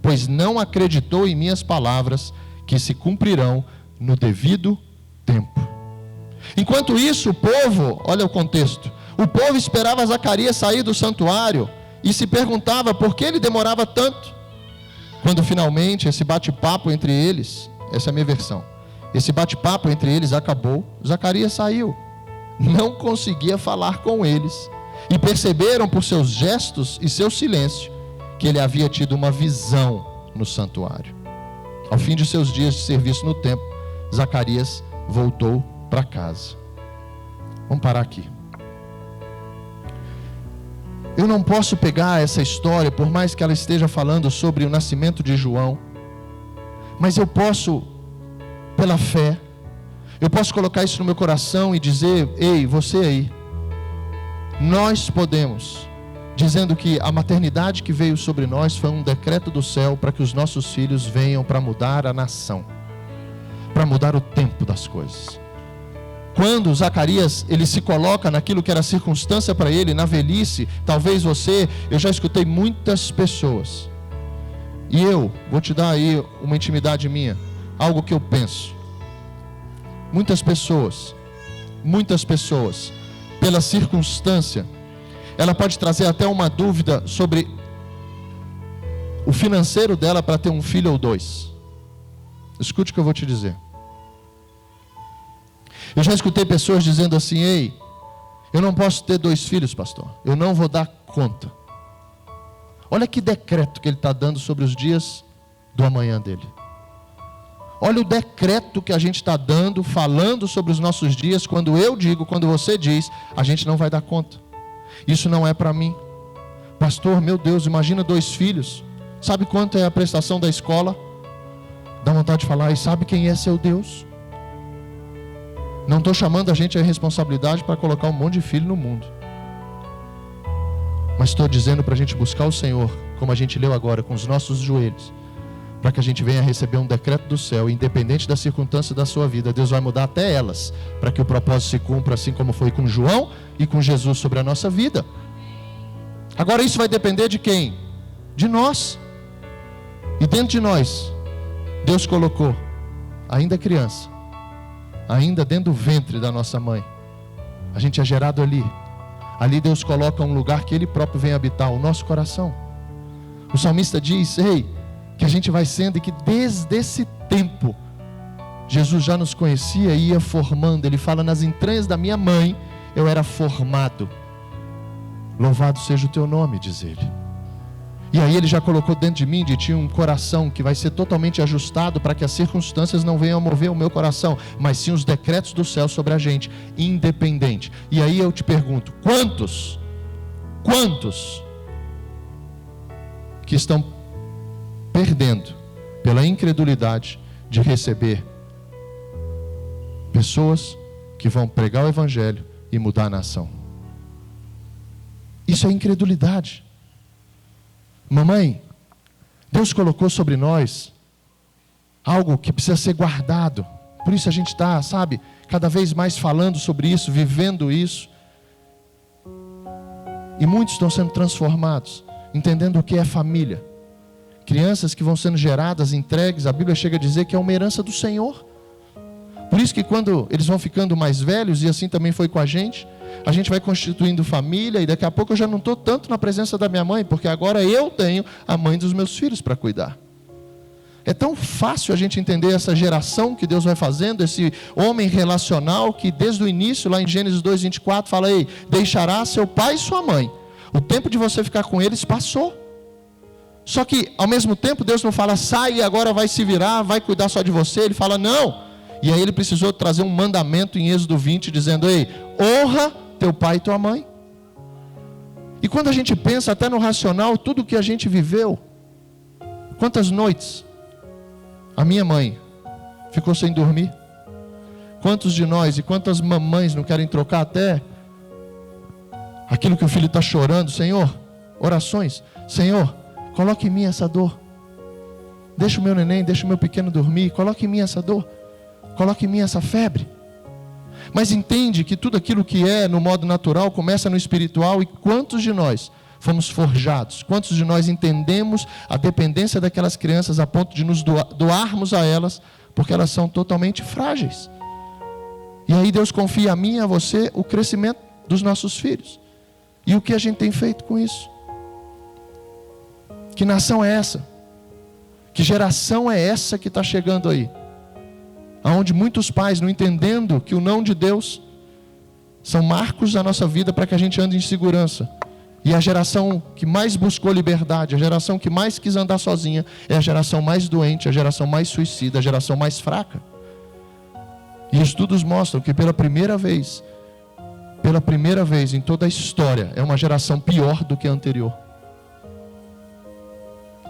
Speaker 4: pois não acreditou em minhas palavras, que se cumprirão no devido tempo. Enquanto isso, o povo, olha o contexto, o povo esperava Zacarias sair do santuário e se perguntava por que ele demorava tanto. Quando finalmente esse bate-papo entre eles, essa é a minha versão, esse bate-papo entre eles acabou, Zacarias saiu, não conseguia falar com eles, e perceberam por seus gestos e seu silêncio que ele havia tido uma visão no santuário. Ao fim de seus dias de serviço no templo, Zacarias voltou para casa. Vamos parar aqui. Eu não posso pegar essa história, por mais que ela esteja falando sobre o nascimento de João, mas eu posso, pela fé, eu posso colocar isso no meu coração e dizer: ei, você aí, nós podemos, dizendo que a maternidade que veio sobre nós foi um decreto do céu para que os nossos filhos venham para mudar a nação, para mudar o tempo das coisas. Quando Zacarias, ele se coloca naquilo que era circunstância para ele, na velhice, talvez eu já escutei muitas pessoas, e eu vou te dar aí uma intimidade minha, algo que eu penso. Muitas pessoas, pela circunstância, ela pode trazer até uma dúvida sobre o financeiro dela para ter um filho ou dois. Escute o que eu vou te dizer. Eu já escutei pessoas dizendo assim: ei, eu não posso ter 2 filhos, pastor, eu não vou dar conta. Olha que decreto que ele está dando sobre os dias do amanhã dele. Olha o decreto que a gente está dando, falando sobre os nossos dias, quando eu digo, quando você diz, a gente não vai dar conta. Isso não é para mim. Pastor, meu Deus, imagina 2 filhos. Sabe quanto é a prestação da escola? Dá vontade de falar: e sabe quem é seu Deus? Não estou chamando a gente a responsabilidade para colocar um monte de filho no mundo, mas estou dizendo para a gente buscar o Senhor, como a gente leu agora, com os nossos joelhos, para que a gente venha receber um decreto do céu, independente da circunstância da sua vida. Deus vai mudar até elas, para que o propósito se cumpra, assim como foi com João e com Jesus sobre a nossa vida. Agora isso vai depender de quem? De nós. E dentro de nós, Deus colocou, ainda criança, ainda dentro do ventre da nossa mãe, a gente é gerado ali. Ali Deus coloca um lugar que Ele próprio vem habitar, o nosso coração. O salmista diz: ei, que a gente vai sendo, e que desde esse tempo Jesus já nos conhecia e ia formando. Ele fala: nas entranhas da minha mãe eu era formado. Louvado seja o teu nome, diz ele. E aí ele já colocou dentro de mim, de ti, um coração que vai ser totalmente ajustado para que as circunstâncias não venham a mover o meu coração, mas sim os decretos do céu sobre a gente, independente. E aí eu te pergunto: quantos que estão perdendo pela incredulidade de receber pessoas que vão pregar o evangelho e mudar a nação? Isso é incredulidade. Mamãe, Deus colocou sobre nós algo que precisa ser guardado. Por isso a gente está, cada vez mais falando sobre isso, vivendo isso. E muitos estão sendo transformados, entendendo o que é família. Crianças que vão sendo geradas, entregues, a Bíblia chega a dizer que é uma herança do Senhor. Por isso que quando eles vão ficando mais velhos, e assim também foi com a gente vai constituindo família, e daqui a pouco eu já não estou tanto na presença da minha mãe, porque agora eu tenho a mãe dos meus filhos para cuidar. É tão fácil a gente entender essa geração que Deus vai fazendo, esse homem relacional que desde o início, lá em Gênesis 2:24, fala: ei, deixará seu pai e sua mãe. O tempo de você ficar com eles passou. Só que ao mesmo tempo Deus não fala: sai e agora vai se virar, vai cuidar só de você. Ele fala: não. E aí ele precisou trazer um mandamento em Êxodo 20, dizendo: ei, honra teu pai e tua mãe. E quando a gente pensa até no racional, tudo que a gente viveu, quantas noites a minha mãe ficou sem dormir? Quantos de nós e quantas mamães não querem trocar até aquilo que o filho está chorando? Senhor, orações: Senhor, coloque em mim essa dor, deixa o meu neném, deixa o meu pequeno dormir, coloque em mim essa dor, coloque em mim essa febre. Mas entende que tudo aquilo que é no modo natural começa no espiritual. E quantos de nós fomos forjados? Quantos de nós entendemos a dependência daquelas crianças a ponto de nos doarmos a elas, porque elas são totalmente frágeis? E aí Deus confia a mim e a você o crescimento dos nossos filhos. E o que a gente tem feito com isso? Que nação é essa? Que geração é essa que está chegando aí? Onde muitos pais, não entendendo que o não de Deus são marcos da nossa vida para que a gente ande em segurança. E a geração que mais buscou liberdade, a geração que mais quis andar sozinha, é a geração mais doente, a geração mais suicida, a geração mais fraca. E estudos mostram que pela primeira vez em toda a história, é uma geração pior do que a anterior.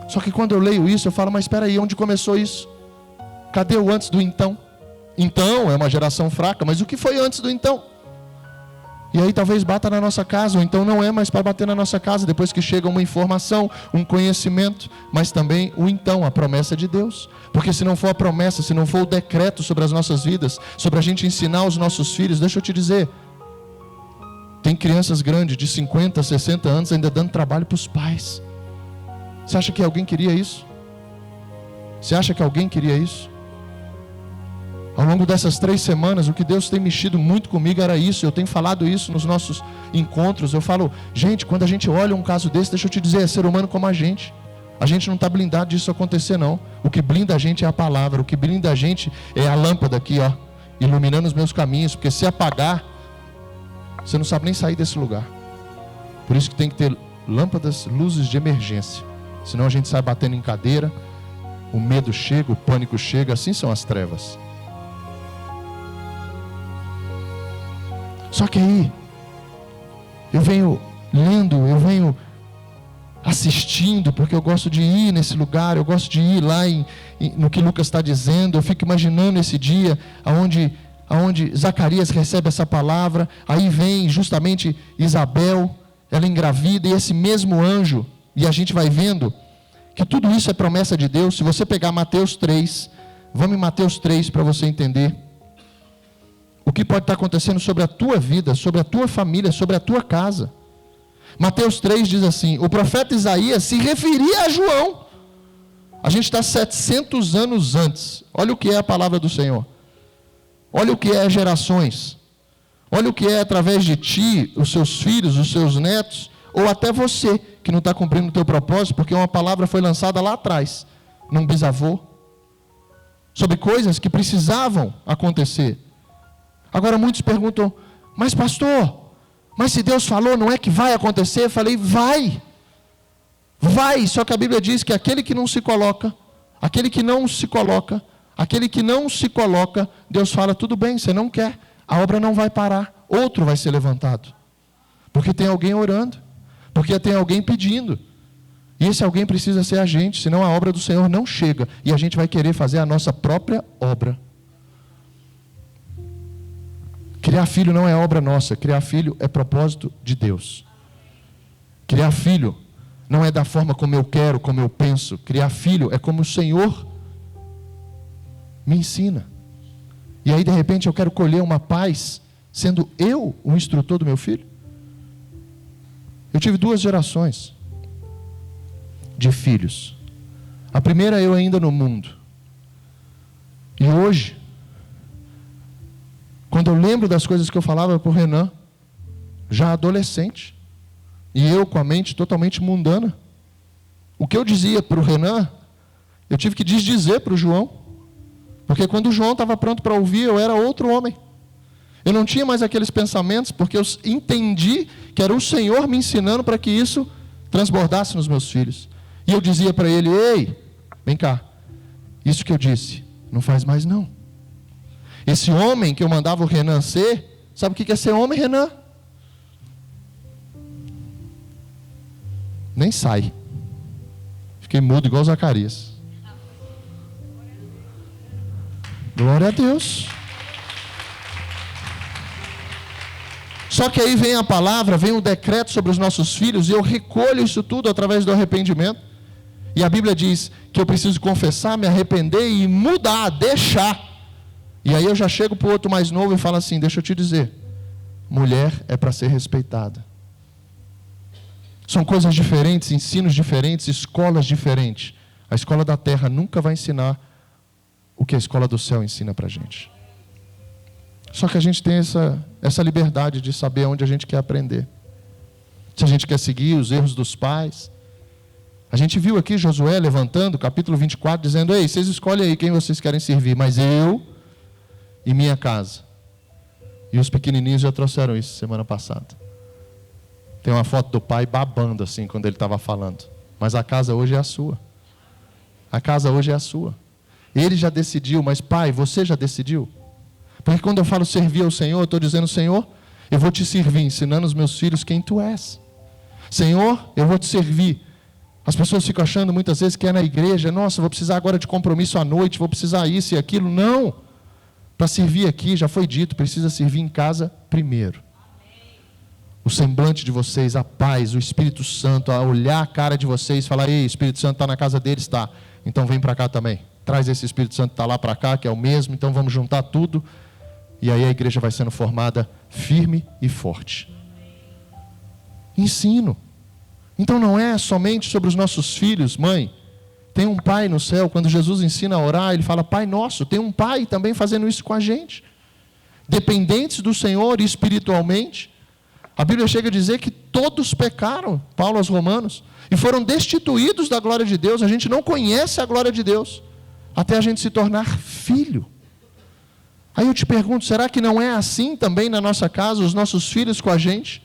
Speaker 4: Só que quando eu leio isso, eu falo, mas espera aí, onde começou isso? Cadê o antes do então? Então é uma geração fraca, mas o que foi antes do então? E aí talvez bata na nossa casa, ou então não é mais para bater na nossa casa, depois que chega uma informação, um conhecimento, mas também o então, a promessa de Deus. Porque se não for a promessa, se não for o decreto sobre as nossas vidas, sobre a gente ensinar os nossos filhos, deixa eu te dizer, tem crianças grandes de 50, 60 anos ainda dando trabalho para os pais. Você acha que alguém queria isso? Você acha que alguém queria isso? Ao longo dessas 3 semanas, o que Deus tem mexido muito comigo era isso. Eu tenho falado isso nos nossos encontros. Eu falo, gente, quando a gente olha um caso desse, deixa eu te dizer, é ser humano como a gente. A gente não está blindado disso acontecer, não. O que blinda a gente é a palavra. O que blinda a gente é a lâmpada aqui, ó, iluminando os meus caminhos. Porque se apagar, você não sabe nem sair desse lugar. Por isso que tem que ter lâmpadas, luzes de emergência. Senão a gente sai batendo em cadeira, o medo chega, o pânico chega. Assim são as trevas. Só que aí, eu venho lendo, eu venho assistindo, porque eu gosto de ir nesse lugar, eu gosto de ir lá no que Lucas está dizendo. Eu fico imaginando esse dia onde Zacarias recebe essa palavra, aí vem justamente Isabel, ela engravida, e esse mesmo anjo, e a gente vai vendo que tudo isso é promessa de Deus. Se você pegar Mateus 3, vamos em Mateus 3 para você entender o que pode estar acontecendo sobre a tua vida, sobre a tua família, sobre a tua casa. Mateus 3 diz assim, o profeta Isaías se referia a João. A gente está 700 anos antes. Olha o que é a palavra do Senhor. Olha o que é gerações. Olha o que é através de ti, os seus filhos, os seus netos, ou até você que não está cumprindo o teu propósito, porque uma palavra foi lançada lá atrás, num bisavô, sobre coisas que precisavam acontecer. Agora muitos perguntam, mas pastor, mas se Deus falou, não é que vai acontecer? Eu falei, vai, só que a Bíblia diz que aquele que não se coloca, Deus fala, tudo bem, você não quer, a obra não vai parar, outro vai ser levantado, porque tem alguém orando, porque tem alguém pedindo, e esse alguém precisa ser a gente, senão a obra do Senhor não chega, e a gente vai querer fazer a nossa própria obra. Criar filho não é obra nossa, criar filho é propósito de Deus. Criar filho não é da forma como eu quero, como eu penso. Criar filho é como o Senhor me ensina. E aí de repente eu quero colher uma paz, sendo eu o instrutor do meu filho. Eu tive 2 gerações de filhos. A primeira eu ainda no mundo. E hoje, quando eu lembro das coisas que eu falava para o Renan, já adolescente, e eu com a mente totalmente mundana, o que eu dizia para o Renan, eu tive que desdizer para o João, porque quando o João estava pronto para ouvir, eu era outro homem. Eu não tinha mais aqueles pensamentos, porque eu entendi que era o Senhor me ensinando para que isso transbordasse nos meus filhos. E eu dizia para ele, ei, vem cá, isso que eu disse, não faz mais não. Esse homem que eu mandava o Renan ser, sabe o que é ser homem, Renan? Nem sai. Fiquei mudo igual Zacarias. Glória a Deus. Só que aí vem a palavra, vem o decreto sobre os nossos filhos, e eu recolho isso tudo através do arrependimento. E a Bíblia diz que eu preciso confessar, me arrepender e mudar, deixar. E aí eu já chego para o outro mais novo e falo assim, deixa eu te dizer, mulher é para ser respeitada. São coisas diferentes, ensinos diferentes, escolas diferentes. A escola da terra nunca vai ensinar o que a escola do céu ensina para a gente. Só que a gente tem essa liberdade de saber onde a gente quer aprender. Se a gente quer seguir os erros dos pais, A gente viu aqui Josué levantando, capítulo 24, dizendo: ei, vocês escolhem aí quem vocês querem servir, mas eu e minha casa. E os pequenininhos já trouxeram isso semana passada. Tem uma foto do pai babando assim quando ele estava falando. Mas a casa hoje é a sua. A casa hoje é a sua. Ele já decidiu, mas pai, você já decidiu? Porque quando eu falo servir ao Senhor, eu estou dizendo: Senhor, eu vou te servir, ensinando os meus filhos quem tu és. Senhor, eu vou te servir. As pessoas ficam achando muitas vezes que é na igreja: nossa, vou precisar agora de compromisso à noite, vou precisar isso e aquilo. Não. Para servir aqui, já foi dito, precisa servir em casa primeiro. O semblante de vocês, a paz, o Espírito Santo, a olhar a cara de vocês e falar: ei, Espírito Santo está na casa deles? Está. Então vem para cá também. Traz esse Espírito Santo que está lá para cá, que é o mesmo. Então vamos juntar tudo. E aí a igreja vai sendo formada firme e forte. Ensino. Então não é somente sobre os nossos filhos, mãe. Tem um pai no céu. Quando Jesus ensina a orar, ele fala: Pai nosso. Tem um pai também fazendo isso com a gente. Dependentes do Senhor espiritualmente. A Bíblia chega a dizer que todos pecaram, Paulo aos Romanos, e foram destituídos da glória de Deus. A gente não conhece a glória de Deus até a gente se tornar filho. Aí eu te pergunto: será que não é assim também na nossa casa, os nossos filhos com a gente?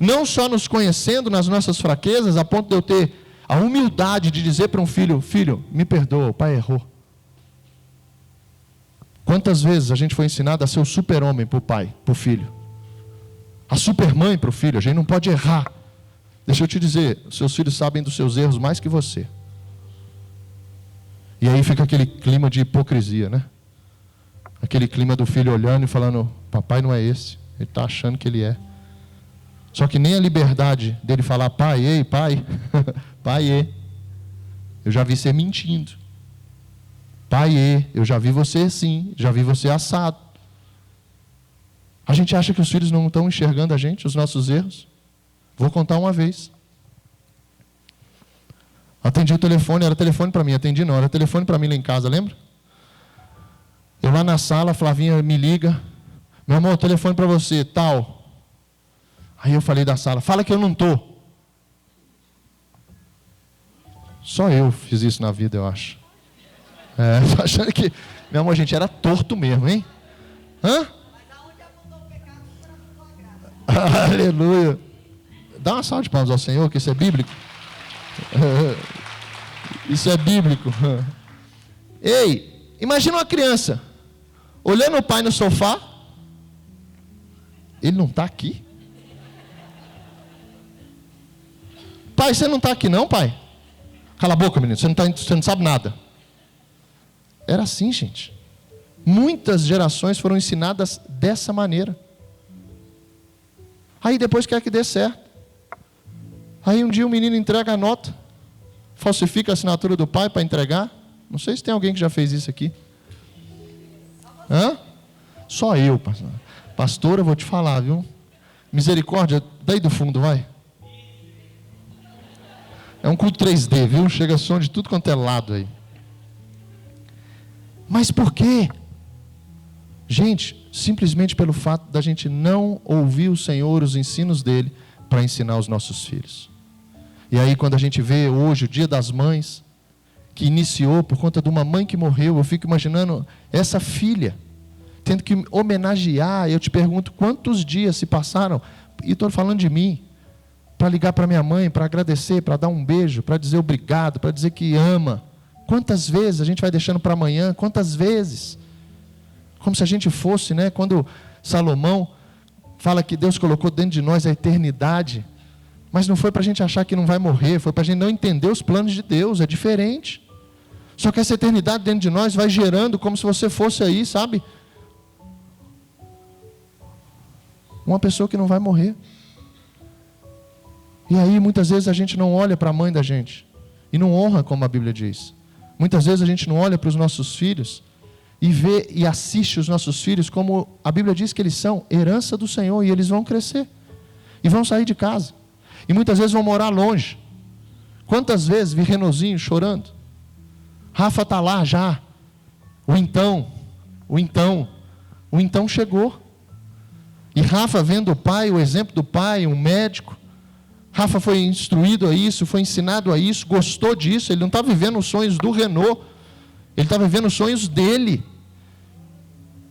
Speaker 4: Não só nos conhecendo nas nossas fraquezas, a ponto de eu ter a humildade de dizer para um filho: filho, me perdoa, o pai errou. Quantas vezes a gente foi ensinado a ser o super-homem para o pai, para o filho? A super-mãe para o filho. A gente não pode errar. Deixa eu te dizer, seus filhos sabem dos seus erros mais que você. E aí fica aquele clima de hipocrisia, né? Aquele clima do filho olhando e falando: papai não é esse, ele está achando que ele é. Só que nem a liberdade dele falar: pai, ei, pai, pai, ei, eu já vi você mentindo. Pai, ei, eu já vi você assim, já vi você assado. A gente acha que os filhos não estão enxergando a gente, os nossos erros. Vou contar uma vez. Atendi o telefone, era telefone para mim, atendi não, era telefone para mim lá em casa, lembra? Eu lá na sala, a Flavinha me liga: meu amor, telefone para você, tal. Aí eu falei da sala: fala que eu não estou. Só eu fiz isso na vida, eu acho. Tô achando que, meu amor, a gente era torto mesmo, hein? Hã? Aleluia. Dá uma salva de palmas ao Senhor, que isso é bíblico. Isso é bíblico. Ei, imagina uma criança olhando o pai no sofá. Ele não está aqui? Pai, você não está aqui não, pai? Cala a boca, menino, você não sabe nada. Era assim, gente. Muitas gerações foram ensinadas dessa maneira. Aí depois quer que dê certo. Aí um dia o menino entrega a nota, falsifica a assinatura do pai para entregar. Não sei se tem alguém que já fez isso aqui. Hã? Só eu, pastor. Pastor, eu vou te falar, viu? Misericórdia, daí do fundo, vai. É um culto 3D, viu? Chega som de tudo quanto é lado aí. Mas por quê? Gente, simplesmente pelo fato da gente não ouvir o Senhor, os ensinos dele, para ensinar os nossos filhos. E aí quando a gente vê hoje o Dia das Mães, que iniciou por conta de uma mãe que morreu, eu fico imaginando essa filha, tendo que homenagear. Eu te pergunto, quantos dias se passaram, e estou falando de mim, para ligar para minha mãe, para agradecer, para dar um beijo, para dizer obrigado, para dizer que ama. Quantas vezes a gente vai deixando para amanhã? Quantas vezes? Como se a gente fosse, né? Quando Salomão fala que Deus colocou dentro de nós a eternidade, mas não foi para a gente achar que não vai morrer, foi para a gente não entender os planos de Deus, é diferente. Só que essa eternidade dentro de nós vai gerando como se você fosse aí, sabe? Uma pessoa que não vai morrer. E aí muitas vezes a gente não olha para a mãe da gente e não honra como a Bíblia diz. Muitas vezes a gente não olha para os nossos filhos e vê e assiste os nossos filhos como a Bíblia diz que eles são herança do Senhor, e eles vão crescer e vão sair de casa e muitas vezes vão morar longe. Quantas vezes vi Renozinho chorando? Rafa está lá já. O então chegou. E Rafa vendo o pai, o exemplo do pai, um médico, Rafa foi instruído a isso, foi ensinado a isso, gostou disso. Ele não está vivendo os sonhos do Renault, ele está vivendo os sonhos dele.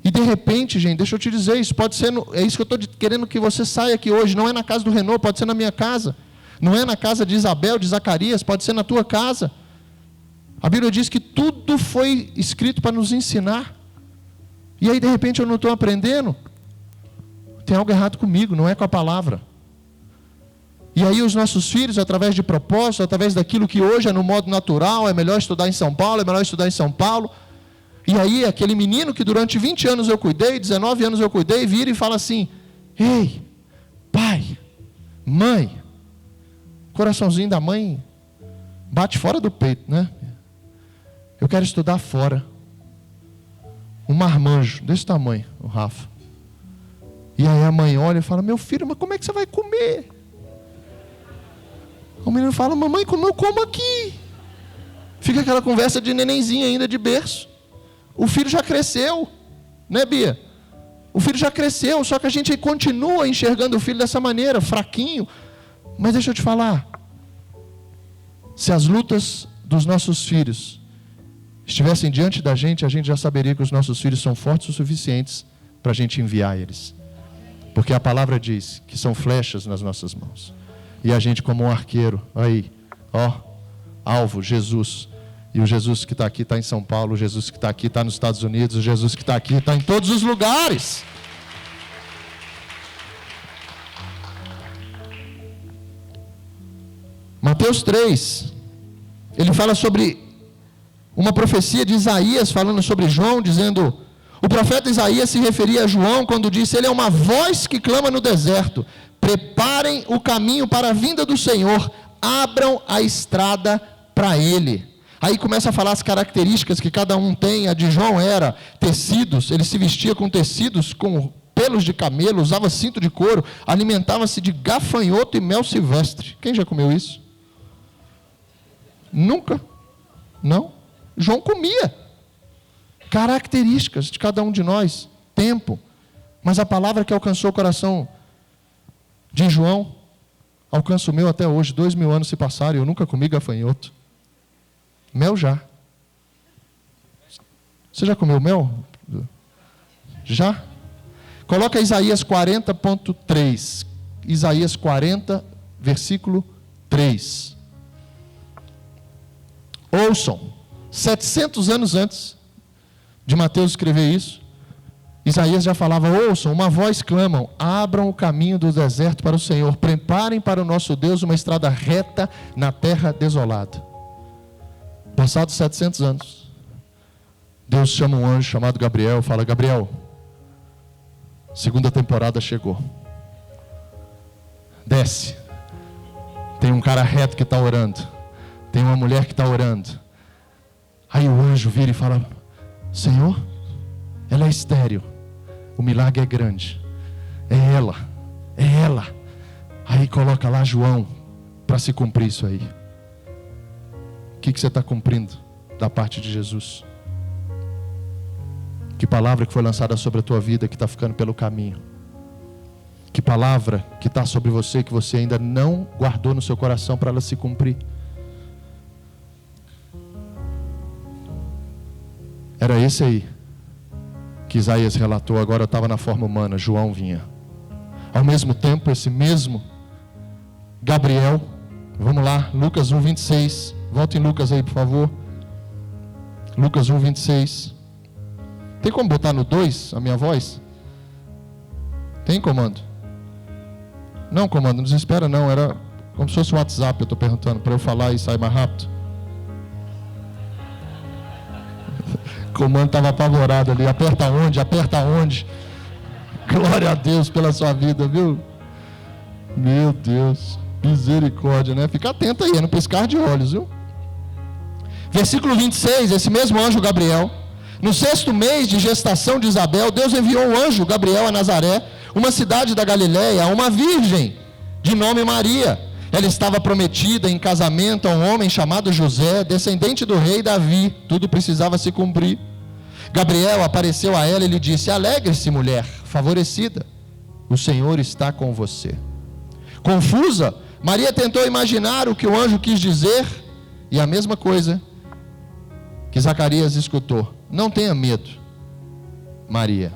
Speaker 4: E de repente, gente, deixa eu te dizer, isso pode ser, é isso que eu estou querendo que você saia aqui hoje. Não é na casa do Renault, pode ser na minha casa. Não é na casa de Isabel, de Zacarias, pode ser na tua casa. A Bíblia diz que tudo foi escrito para nos ensinar. E aí de repente eu não estou aprendendo. Tem algo errado comigo, não é com a palavra. E aí os nossos filhos, através de propósito, através daquilo que hoje é no modo natural, é melhor estudar em São Paulo, é melhor estudar em São Paulo. E aí aquele menino que durante 20 anos eu cuidei, 19 anos eu cuidei, vira e fala assim: ei, pai, mãe. Coraçãozinho da mãe bate fora do peito, né? Eu quero estudar fora. Um marmanjo desse tamanho, o Rafa. E aí a mãe olha e fala: meu filho, mas como é que você vai comer? O menino fala: mamãe, como eu como aqui? Fica aquela conversa de nenenzinho ainda de berço. O filho já cresceu, né, Bia? O filho já cresceu, só que a gente continua enxergando o filho dessa maneira, fraquinho. Mas deixa eu te falar, se as lutas dos nossos filhos estivessem diante da gente, a gente já saberia que os nossos filhos são fortes o suficientes para a gente enviar eles. Porque a palavra diz que são flechas nas nossas mãos. E a gente como um arqueiro, aí, ó, alvo, Jesus. E o Jesus que está aqui está em São Paulo, o Jesus que está aqui está nos Estados Unidos, o Jesus que está aqui está em todos os lugares. Mateus 3, ele fala sobre uma profecia de Isaías, falando sobre João, dizendo: o profeta Isaías se referia a João quando disse: ele é uma voz que clama no deserto, preparem o caminho para a vinda do Senhor, abram a estrada para ele. Aí começa a falar as características que cada um tem. A de João era tecidos, ele se vestia com tecidos, com pelos de camelo, usava cinto de couro, alimentava-se de gafanhoto e mel silvestre. Quem já comeu isso? Nunca? Não? João comia. Características de cada um de nós. Tempo. Mas a palavra que alcançou o coração de João alcança o meu até hoje. 2000 anos se passaram e eu nunca comi gafanhoto. Mel já. Você já comeu mel? Já? Coloca Isaías 40.3. Isaías 40, versículo 3. Ouçam, 700 anos antes de Mateus escrever isso, Isaías já falava: ouçam, uma voz clamam, abram o caminho do deserto para o Senhor, preparem para o nosso Deus uma estrada reta na terra desolada. Passados 700 anos, Deus chama um anjo chamado Gabriel e fala: Gabriel, segunda temporada chegou, desce, tem um cara reto que está orando, tem uma mulher que está orando. Aí o anjo vira e fala: Senhor, ela é estéril, o milagre é grande, é ela. Aí coloca lá João para se cumprir isso aí. O que você está cumprindo da parte de Jesus? Que palavra que foi lançada sobre a tua vida que está ficando pelo caminho? Que palavra que está sobre você que você ainda não guardou no seu coração para ela se cumprir? Era esse aí que Isaías relatou, agora estava na forma humana, João vinha. Ao mesmo tempo, esse mesmo Gabriel, vamos lá, Lucas 1:26, volta em Lucas aí por favor, Lucas 1:26, tem como botar no 2 a minha voz? Tem comando? Não, comando, não desespera não, era como se fosse o WhatsApp, eu estou perguntando, para eu falar e sair mais rápido. O comando estava apavorado ali, aperta onde? Glória a Deus pela sua vida, viu? Meu Deus, misericórdia, né? Fica atento aí, é no piscar de olhos, viu? Versículo 26, esse mesmo anjo Gabriel, no 6º mês de gestação de Isabel, Deus enviou um anjo Gabriel a Nazaré, uma cidade da Galileia, a uma virgem de nome Maria. Ela estava prometida em casamento a um homem chamado José, descendente do rei Davi. Tudo precisava se cumprir. Gabriel apareceu a ela e lhe disse: alegre-se, mulher favorecida, o Senhor está com você. Confusa, Maria tentou imaginar o que o anjo quis dizer, e a mesma coisa que Zacarias escutou. Não tenha medo, Maria,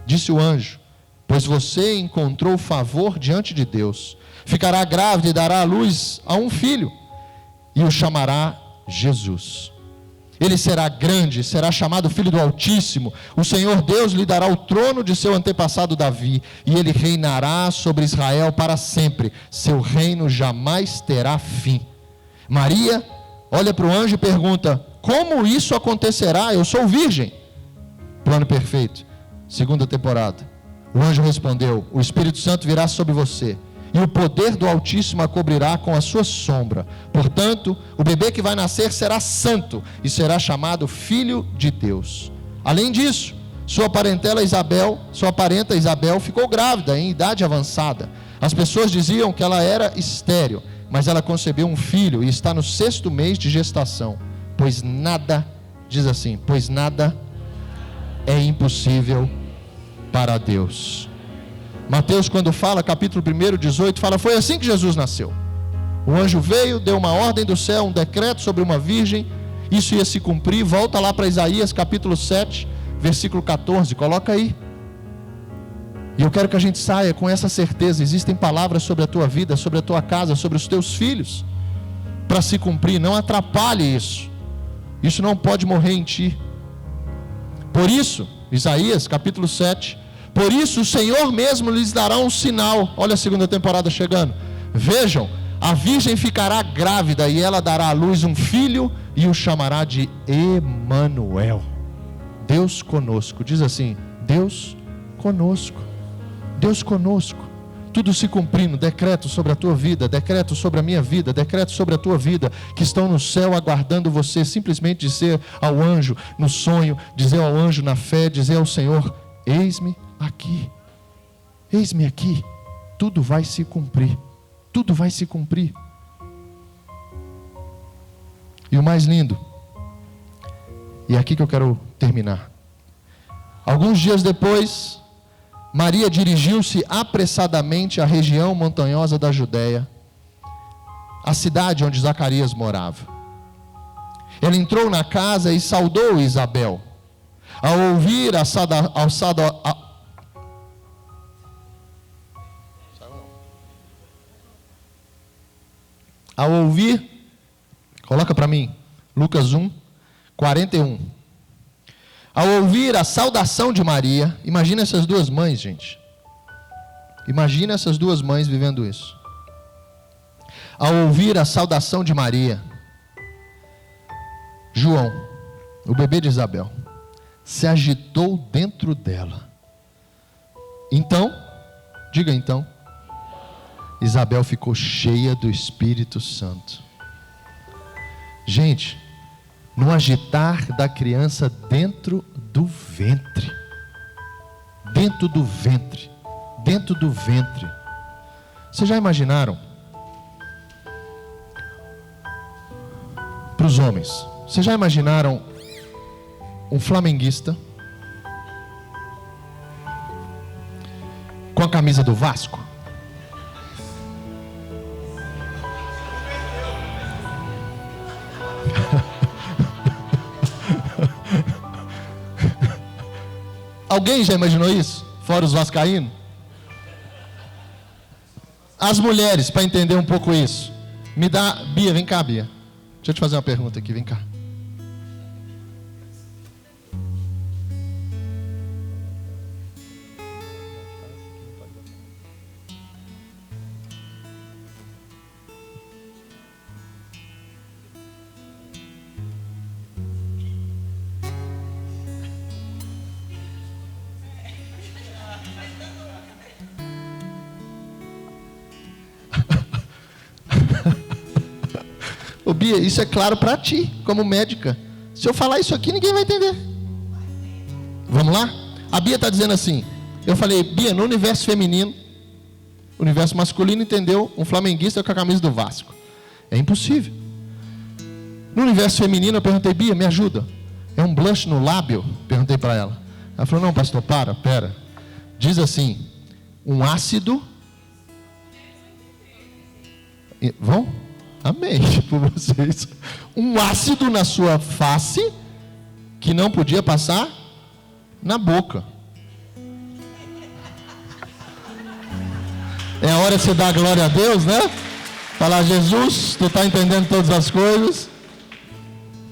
Speaker 4: disse o anjo, pois você encontrou favor diante de Deus. Ficará grávida e dará à luz a um filho, e o chamará Jesus. Ele será grande, será chamado Filho do Altíssimo. O Senhor Deus lhe dará o trono de seu antepassado Davi, e ele reinará sobre Israel para sempre. Seu reino jamais terá fim. Maria olha para o anjo e pergunta: como isso acontecerá? Eu sou virgem. Plano perfeito. Segunda temporada. O anjo respondeu: o Espírito Santo virá sobre você, e o poder do Altíssimo a cobrirá com a sua sombra. Portanto, o bebê que vai nascer será santo e será chamado Filho de Deus. Além disso, sua parenta Isabel ficou grávida em idade avançada. As pessoas diziam que ela era estéril, mas ela concebeu um filho e está no 6º mês de gestação. Pois nada é impossível para Deus. Mateus, quando fala, capítulo 1, 18, fala: foi assim que Jesus nasceu. O anjo veio, deu uma ordem do céu, um decreto sobre uma virgem, isso ia se cumprir. Volta lá para Isaías, capítulo 7, versículo 14, coloca aí. E eu quero que a gente saia com essa certeza: existem palavras sobre a tua vida, sobre a tua casa, sobre os teus filhos, para se cumprir. Não atrapalhe isso. Isso não pode morrer em ti. Por isso, Isaías, capítulo 7, por isso o Senhor mesmo lhes dará um sinal. Olha a segunda temporada chegando. Vejam, a virgem ficará grávida e ela dará à luz um filho e o chamará de Emanuel. Deus conosco. Diz assim: Deus conosco. Deus conosco. Tudo se cumprindo, decreto sobre a tua vida, decreto sobre a minha vida, decreto sobre a tua vida, que estão no céu aguardando você simplesmente dizer ao anjo no sonho, dizer ao anjo na fé, dizer ao Senhor: eis-me aqui, eis-me aqui. Tudo vai se cumprir, tudo vai se cumprir. E o mais lindo, e é aqui que eu quero terminar. Alguns dias depois, Maria dirigiu-se apressadamente à região montanhosa da Judéia, a cidade onde Zacarias morava. Ela entrou na casa e saudou Isabel. Ao ouvir coloca para mim, Lucas 1, 41. Ao ouvir a saudação de Maria, imagina essas duas mães, gente. Imagina essas duas mães vivendo isso. Ao ouvir a saudação de Maria, João, o bebê de Isabel, se agitou dentro dela. Então, diga então, Isabel ficou cheia do Espírito Santo. Gente, no agitar da criança dentro do ventre. Dentro do ventre. Dentro do ventre. Vocês já imaginaram? Para os homens, vocês já imaginaram um flamenguista com a camisa do Vasco? Alguém já imaginou isso? Fora os vascaínos? As mulheres, para entender um pouco isso, me dá... Bia, vem cá, Bia. Deixa eu te fazer uma pergunta aqui, vem cá. Ô Bia, isso é claro para ti, como médica. Se eu falar isso aqui, ninguém vai entender. Vamos lá? A Bia está dizendo assim. Eu falei: Bia, no universo feminino, o universo masculino entendeu um flamenguista com a camisa do Vasco. É impossível. No universo feminino, eu perguntei: Bia, me ajuda. É um blush no lábio? Perguntei para ela. Ela falou: não, pastor, pera. Diz assim: um ácido. Vão? Amém por vocês. Um ácido na sua face que não podia passar na boca. É a hora de você dar glória a Deus, né? Falar, Jesus, tu está entendendo todas as coisas.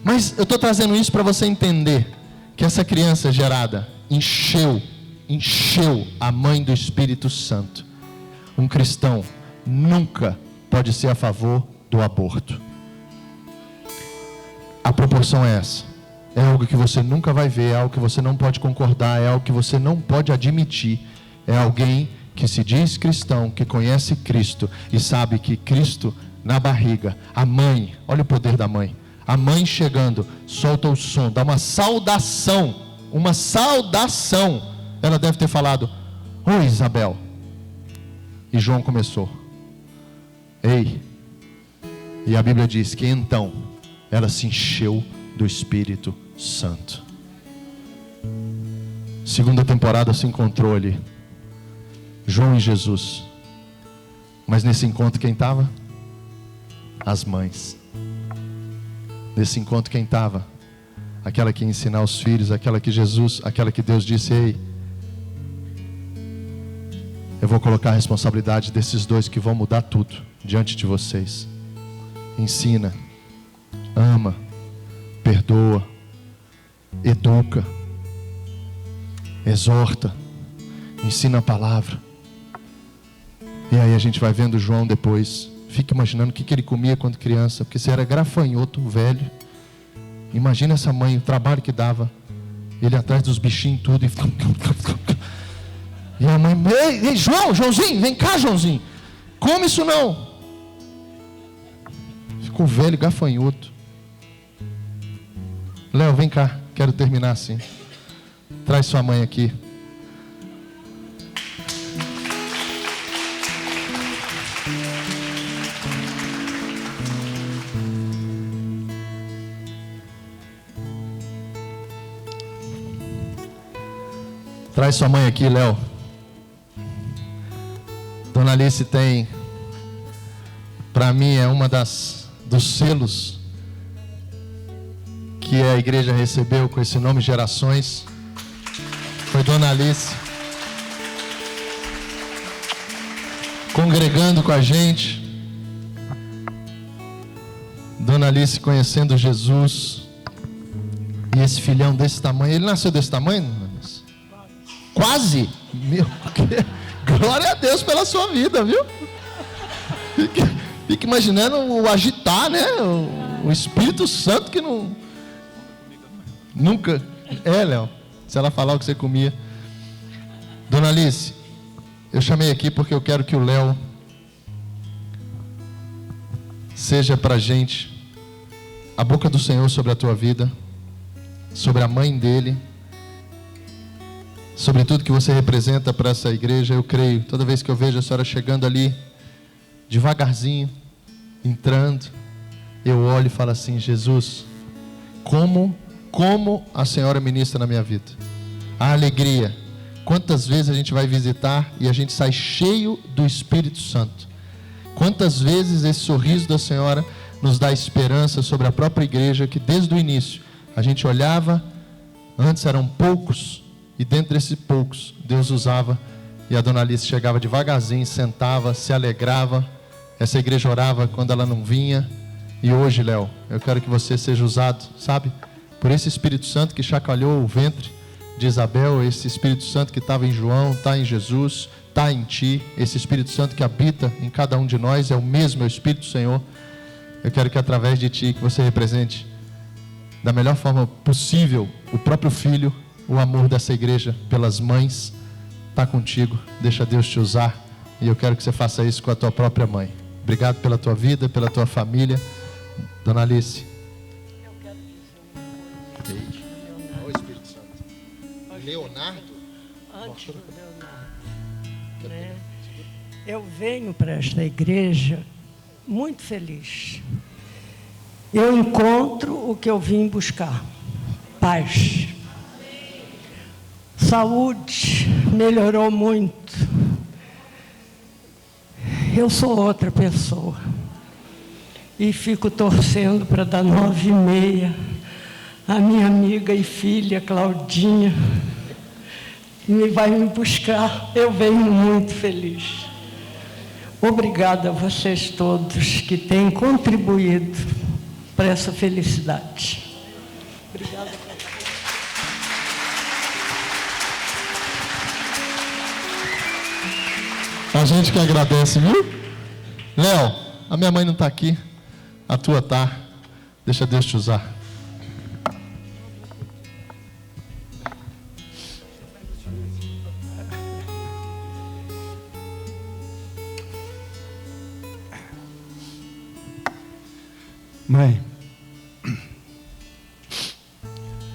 Speaker 4: Mas eu estou trazendo isso para você entender que essa criança gerada encheu a mãe do Espírito Santo. Um cristão nunca pode ser a favor do aborto. A proporção é essa. É algo que você nunca vai ver, é algo que você não pode concordar, é algo que você não pode admitir. É alguém que se diz cristão, que conhece Cristo e sabe que Cristo na barriga, a mãe, olha o poder da mãe. A mãe chegando, solta o som, dá uma saudação. Ela deve ter falado, oi Isabel. E João começou, ei. E a Bíblia diz que então ela se encheu do Espírito Santo. Segunda temporada se encontrou ali, João e Jesus. Mas nesse encontro quem estava? As mães. Nesse encontro quem estava? Aquela que ia ensinar os filhos, aquela que Deus disse, ei, eu vou colocar a responsabilidade desses dois que vão mudar tudo diante de vocês. Ensina, ama, perdoa, educa, exorta, ensina a palavra. E aí a gente vai vendo João depois. Fica imaginando o que ele comia quando criança, porque se era gafanhoto, velho. Imagina essa mãe, o trabalho que dava. Ele atrás dos bichinhos tudo. E a mãe, ei, Joãozinho, vem cá, Joãozinho. Come isso não. Ficou velho, gafanhoto. Léo, vem cá, quero terminar assim. Traz sua mãe aqui. Traz sua mãe aqui, Léo. Dona Alice tem, para mim, é uma dos selos que a igreja recebeu com esse nome Gerações. Foi Dona Alice congregando com a gente. Dona Alice conhecendo Jesus. E esse filhão desse tamanho, ele nasceu desse tamanho? Quase. Meu, glória a Deus pela sua vida, viu? Fica imaginando o agitar, né? O Espírito Santo que não... Nunca... Léo, se ela falar o que você comia. Dona Alice, eu chamei aqui porque eu quero que o Léo seja pra gente a boca do Senhor sobre a tua vida, sobre a mãe dele, sobre tudo que você representa para essa igreja. Eu creio, toda vez que eu vejo a senhora chegando ali, devagarzinho, entrando, eu olho e falo assim, Jesus, como a senhora ministra na minha vida. A alegria, quantas vezes a gente vai visitar e a gente sai cheio do Espírito Santo. Quantas vezes esse sorriso da senhora nos dá esperança sobre a própria igreja, que desde o início a gente olhava, antes eram poucos, e dentro desses poucos, Deus usava, e a Dona Alice chegava devagarzinho, sentava, se alegrava, essa igreja orava quando ela não vinha. E hoje, Léo, eu quero que você seja usado, sabe, por esse Espírito Santo que chacoalhou o ventre de Isabel, esse Espírito Santo que estava em João, está em Jesus, está em ti, esse Espírito Santo que habita em cada um de nós, é o mesmo, é o Espírito do Senhor. Eu quero que através de ti, que você represente da melhor forma possível o próprio Filho, o amor dessa igreja pelas mães. Está contigo, deixa Deus te usar, e eu quero que você faça isso com a tua própria mãe. Obrigado pela tua vida, pela tua família. Dona Alice,
Speaker 6: eu quero dizer uma coisa.
Speaker 4: o Espírito Santo. Leonardo?
Speaker 6: Antes do Leonardo, né? Eu venho para esta igreja muito feliz. Eu encontro o que eu vim buscar: paz. Saúde melhorou muito. Eu sou outra pessoa.
Speaker 7: e fico torcendo para dar 9h30. A minha amiga e filha, Claudinha, vai me buscar. Eu venho muito feliz. Obrigada a vocês todos que têm contribuído para essa felicidade. Obrigada.
Speaker 4: A gente que agradece, viu? Léo, a minha mãe não está aqui, a tua tá. Deixa Deus te usar.
Speaker 8: Mãe,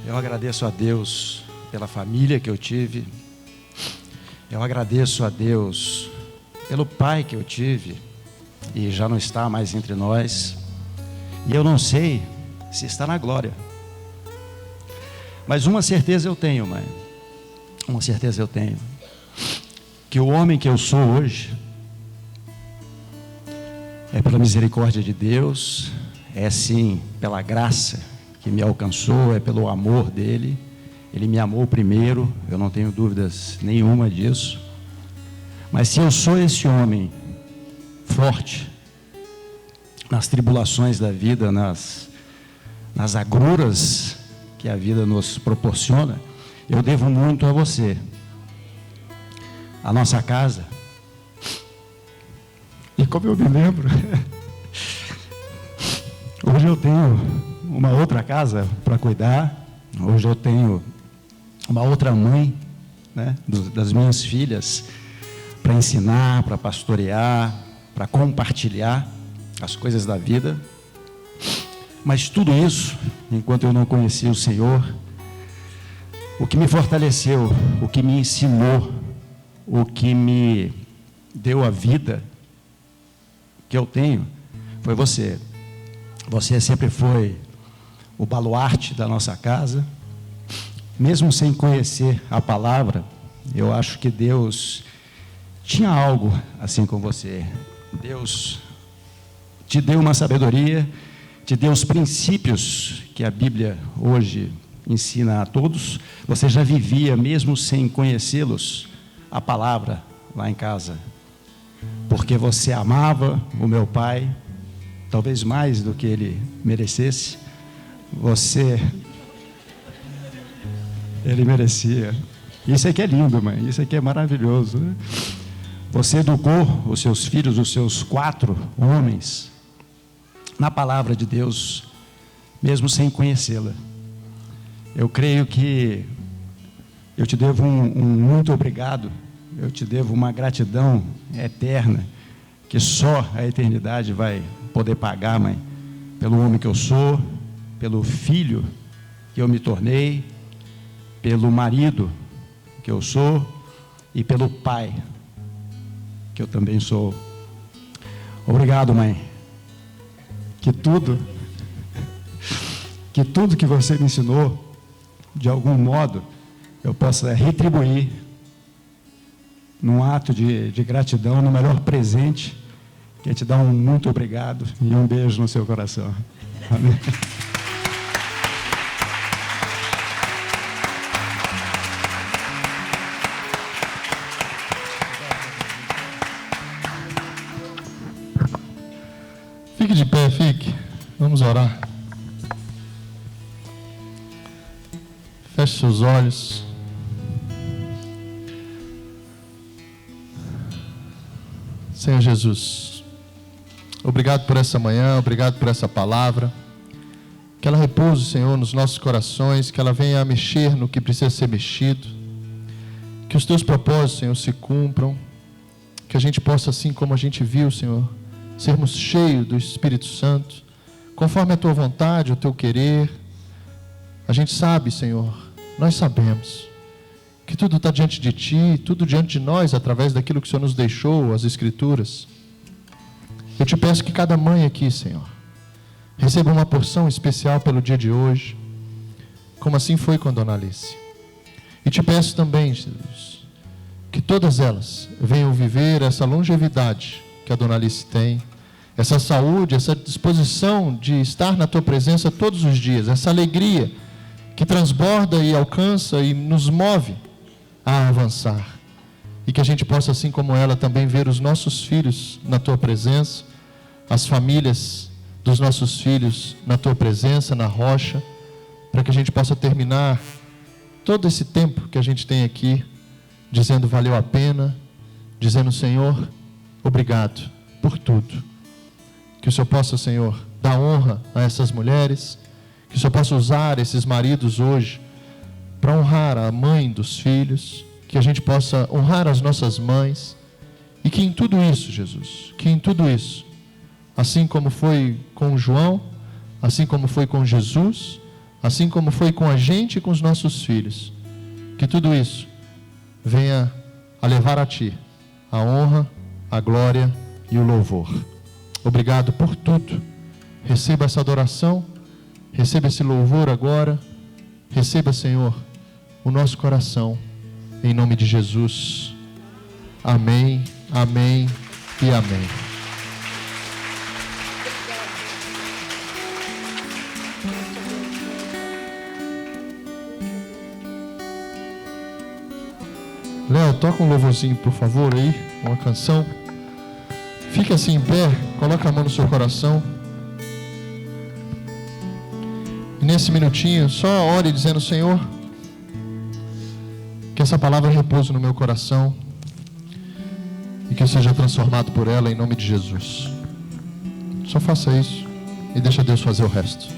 Speaker 8: eu agradeço a Deus pela família que eu tive. Eu agradeço a Deus pelo pai que eu tive e já não está mais entre nós. E eu não sei se está na glória. Mas uma certeza eu tenho, mãe. Uma certeza eu tenho. Que o homem que eu sou hoje é pela misericórdia de Deus. É sim pela graça que me alcançou, é pelo amor dele. Ele me amou primeiro, eu não tenho dúvidas nenhuma disso. Mas se eu sou esse homem forte, nas tribulações da vida, nas agruras que a vida nos proporciona, eu devo muito a você. A nossa casa. E como eu me lembro, hoje eu tenho uma outra casa para cuidar. Hoje eu tenho uma outra mãe, né, das minhas filhas, para ensinar, para pastorear, para compartilhar as coisas da vida. Mas tudo isso, enquanto eu não conhecia o Senhor, o que me fortaleceu, o que me ensinou, o que me deu a vida que eu tenho, foi você. Você sempre foi o baluarte da nossa casa. Mesmo sem conhecer a palavra, eu acho que Deus tinha algo assim com você. Deus te deu uma sabedoria, te deu os princípios que a Bíblia hoje ensina a todos. Você já vivia, mesmo sem conhecê-los, a palavra lá em casa. Porque você amava o meu pai, talvez mais do que ele merecesse. Ele merecia. Isso aqui é lindo, mãe. Isso aqui é maravilhoso, né? Você educou os seus filhos, os seus 4 homens, na palavra de Deus, mesmo sem conhecê-la. Eu creio que eu te devo um muito obrigado. Eu te devo uma gratidão eterna, que só a eternidade vai poder pagar, mãe, pelo homem que eu sou, pelo filho que eu me tornei, pelo marido que eu sou e pelo pai que eu também sou. Obrigado, mãe. Que tudo que você me ensinou, de algum modo, eu possa retribuir num ato de gratidão, no melhor presente, que é te dar um muito obrigado e um beijo no seu coração. Amém.
Speaker 4: Fique de pé, fique. Vamos orar. Feche seus olhos. Senhor Jesus, obrigado por essa manhã, obrigado por essa palavra. Que ela repouse, Senhor, nos nossos corações, que ela venha a mexer no que precisa ser mexido. Que os teus propósitos, Senhor, se cumpram. Que a gente possa, assim como a gente viu, Senhor, sermos cheios do Espírito Santo, conforme a tua vontade, o teu querer. A gente sabe, Senhor, nós sabemos que tudo está diante de ti, tudo diante de nós, através daquilo que o Senhor nos deixou, as Escrituras. Eu te peço que cada mãe aqui, Senhor, receba uma porção especial pelo dia de hoje, como assim foi com a Dona Alice. E te peço também, Jesus, que todas elas venham viver essa longevidade que a Dona Alice tem, essa saúde, essa disposição de estar na Tua presença todos os dias, essa alegria que transborda e alcança e nos move a avançar. E que a gente possa, assim como ela, também ver os nossos filhos na Tua presença, as famílias dos nossos filhos na Tua presença, na rocha, para que a gente possa terminar todo esse tempo que a gente tem aqui, dizendo valeu a pena, dizendo Senhor, obrigado por tudo. Que o Senhor possa, Senhor, dar honra a essas mulheres, que o Senhor possa usar esses maridos hoje para honrar a mãe dos filhos, que a gente possa honrar as nossas mães, e que em tudo isso, Jesus, que em tudo isso, assim como foi com João, assim como foi com Jesus, assim como foi com a gente e com os nossos filhos, que tudo isso venha a levar a Ti a honra, a glória e o louvor. Obrigado por tudo. Receba essa adoração, receba esse louvor agora, receba, Senhor, o nosso coração, em nome de Jesus. Amém, amém e amém. Léo, toca um louvorzinho, por favor, aí, uma canção. Fique assim em pé, coloca a mão no seu coração. E nesse minutinho, só ore dizendo, Senhor, que essa palavra repouse no meu coração e que eu seja transformado por ela em nome de Jesus. Só faça isso e deixa Deus fazer o resto.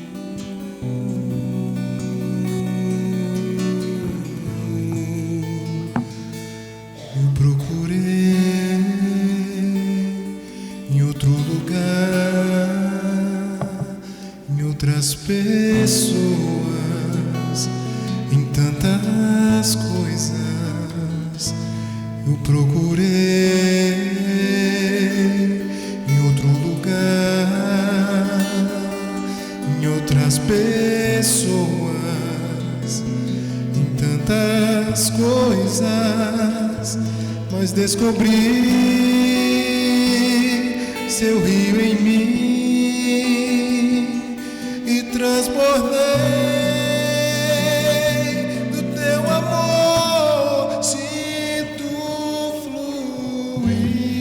Speaker 9: Eu procurei em outro lugar, em outras pessoas, em tantas coisas. Eu procurei em outro lugar, em outras pessoas, em tantas coisas, mas descobri Seu rio em mim e transbordei do Teu amor. Sinto fluir.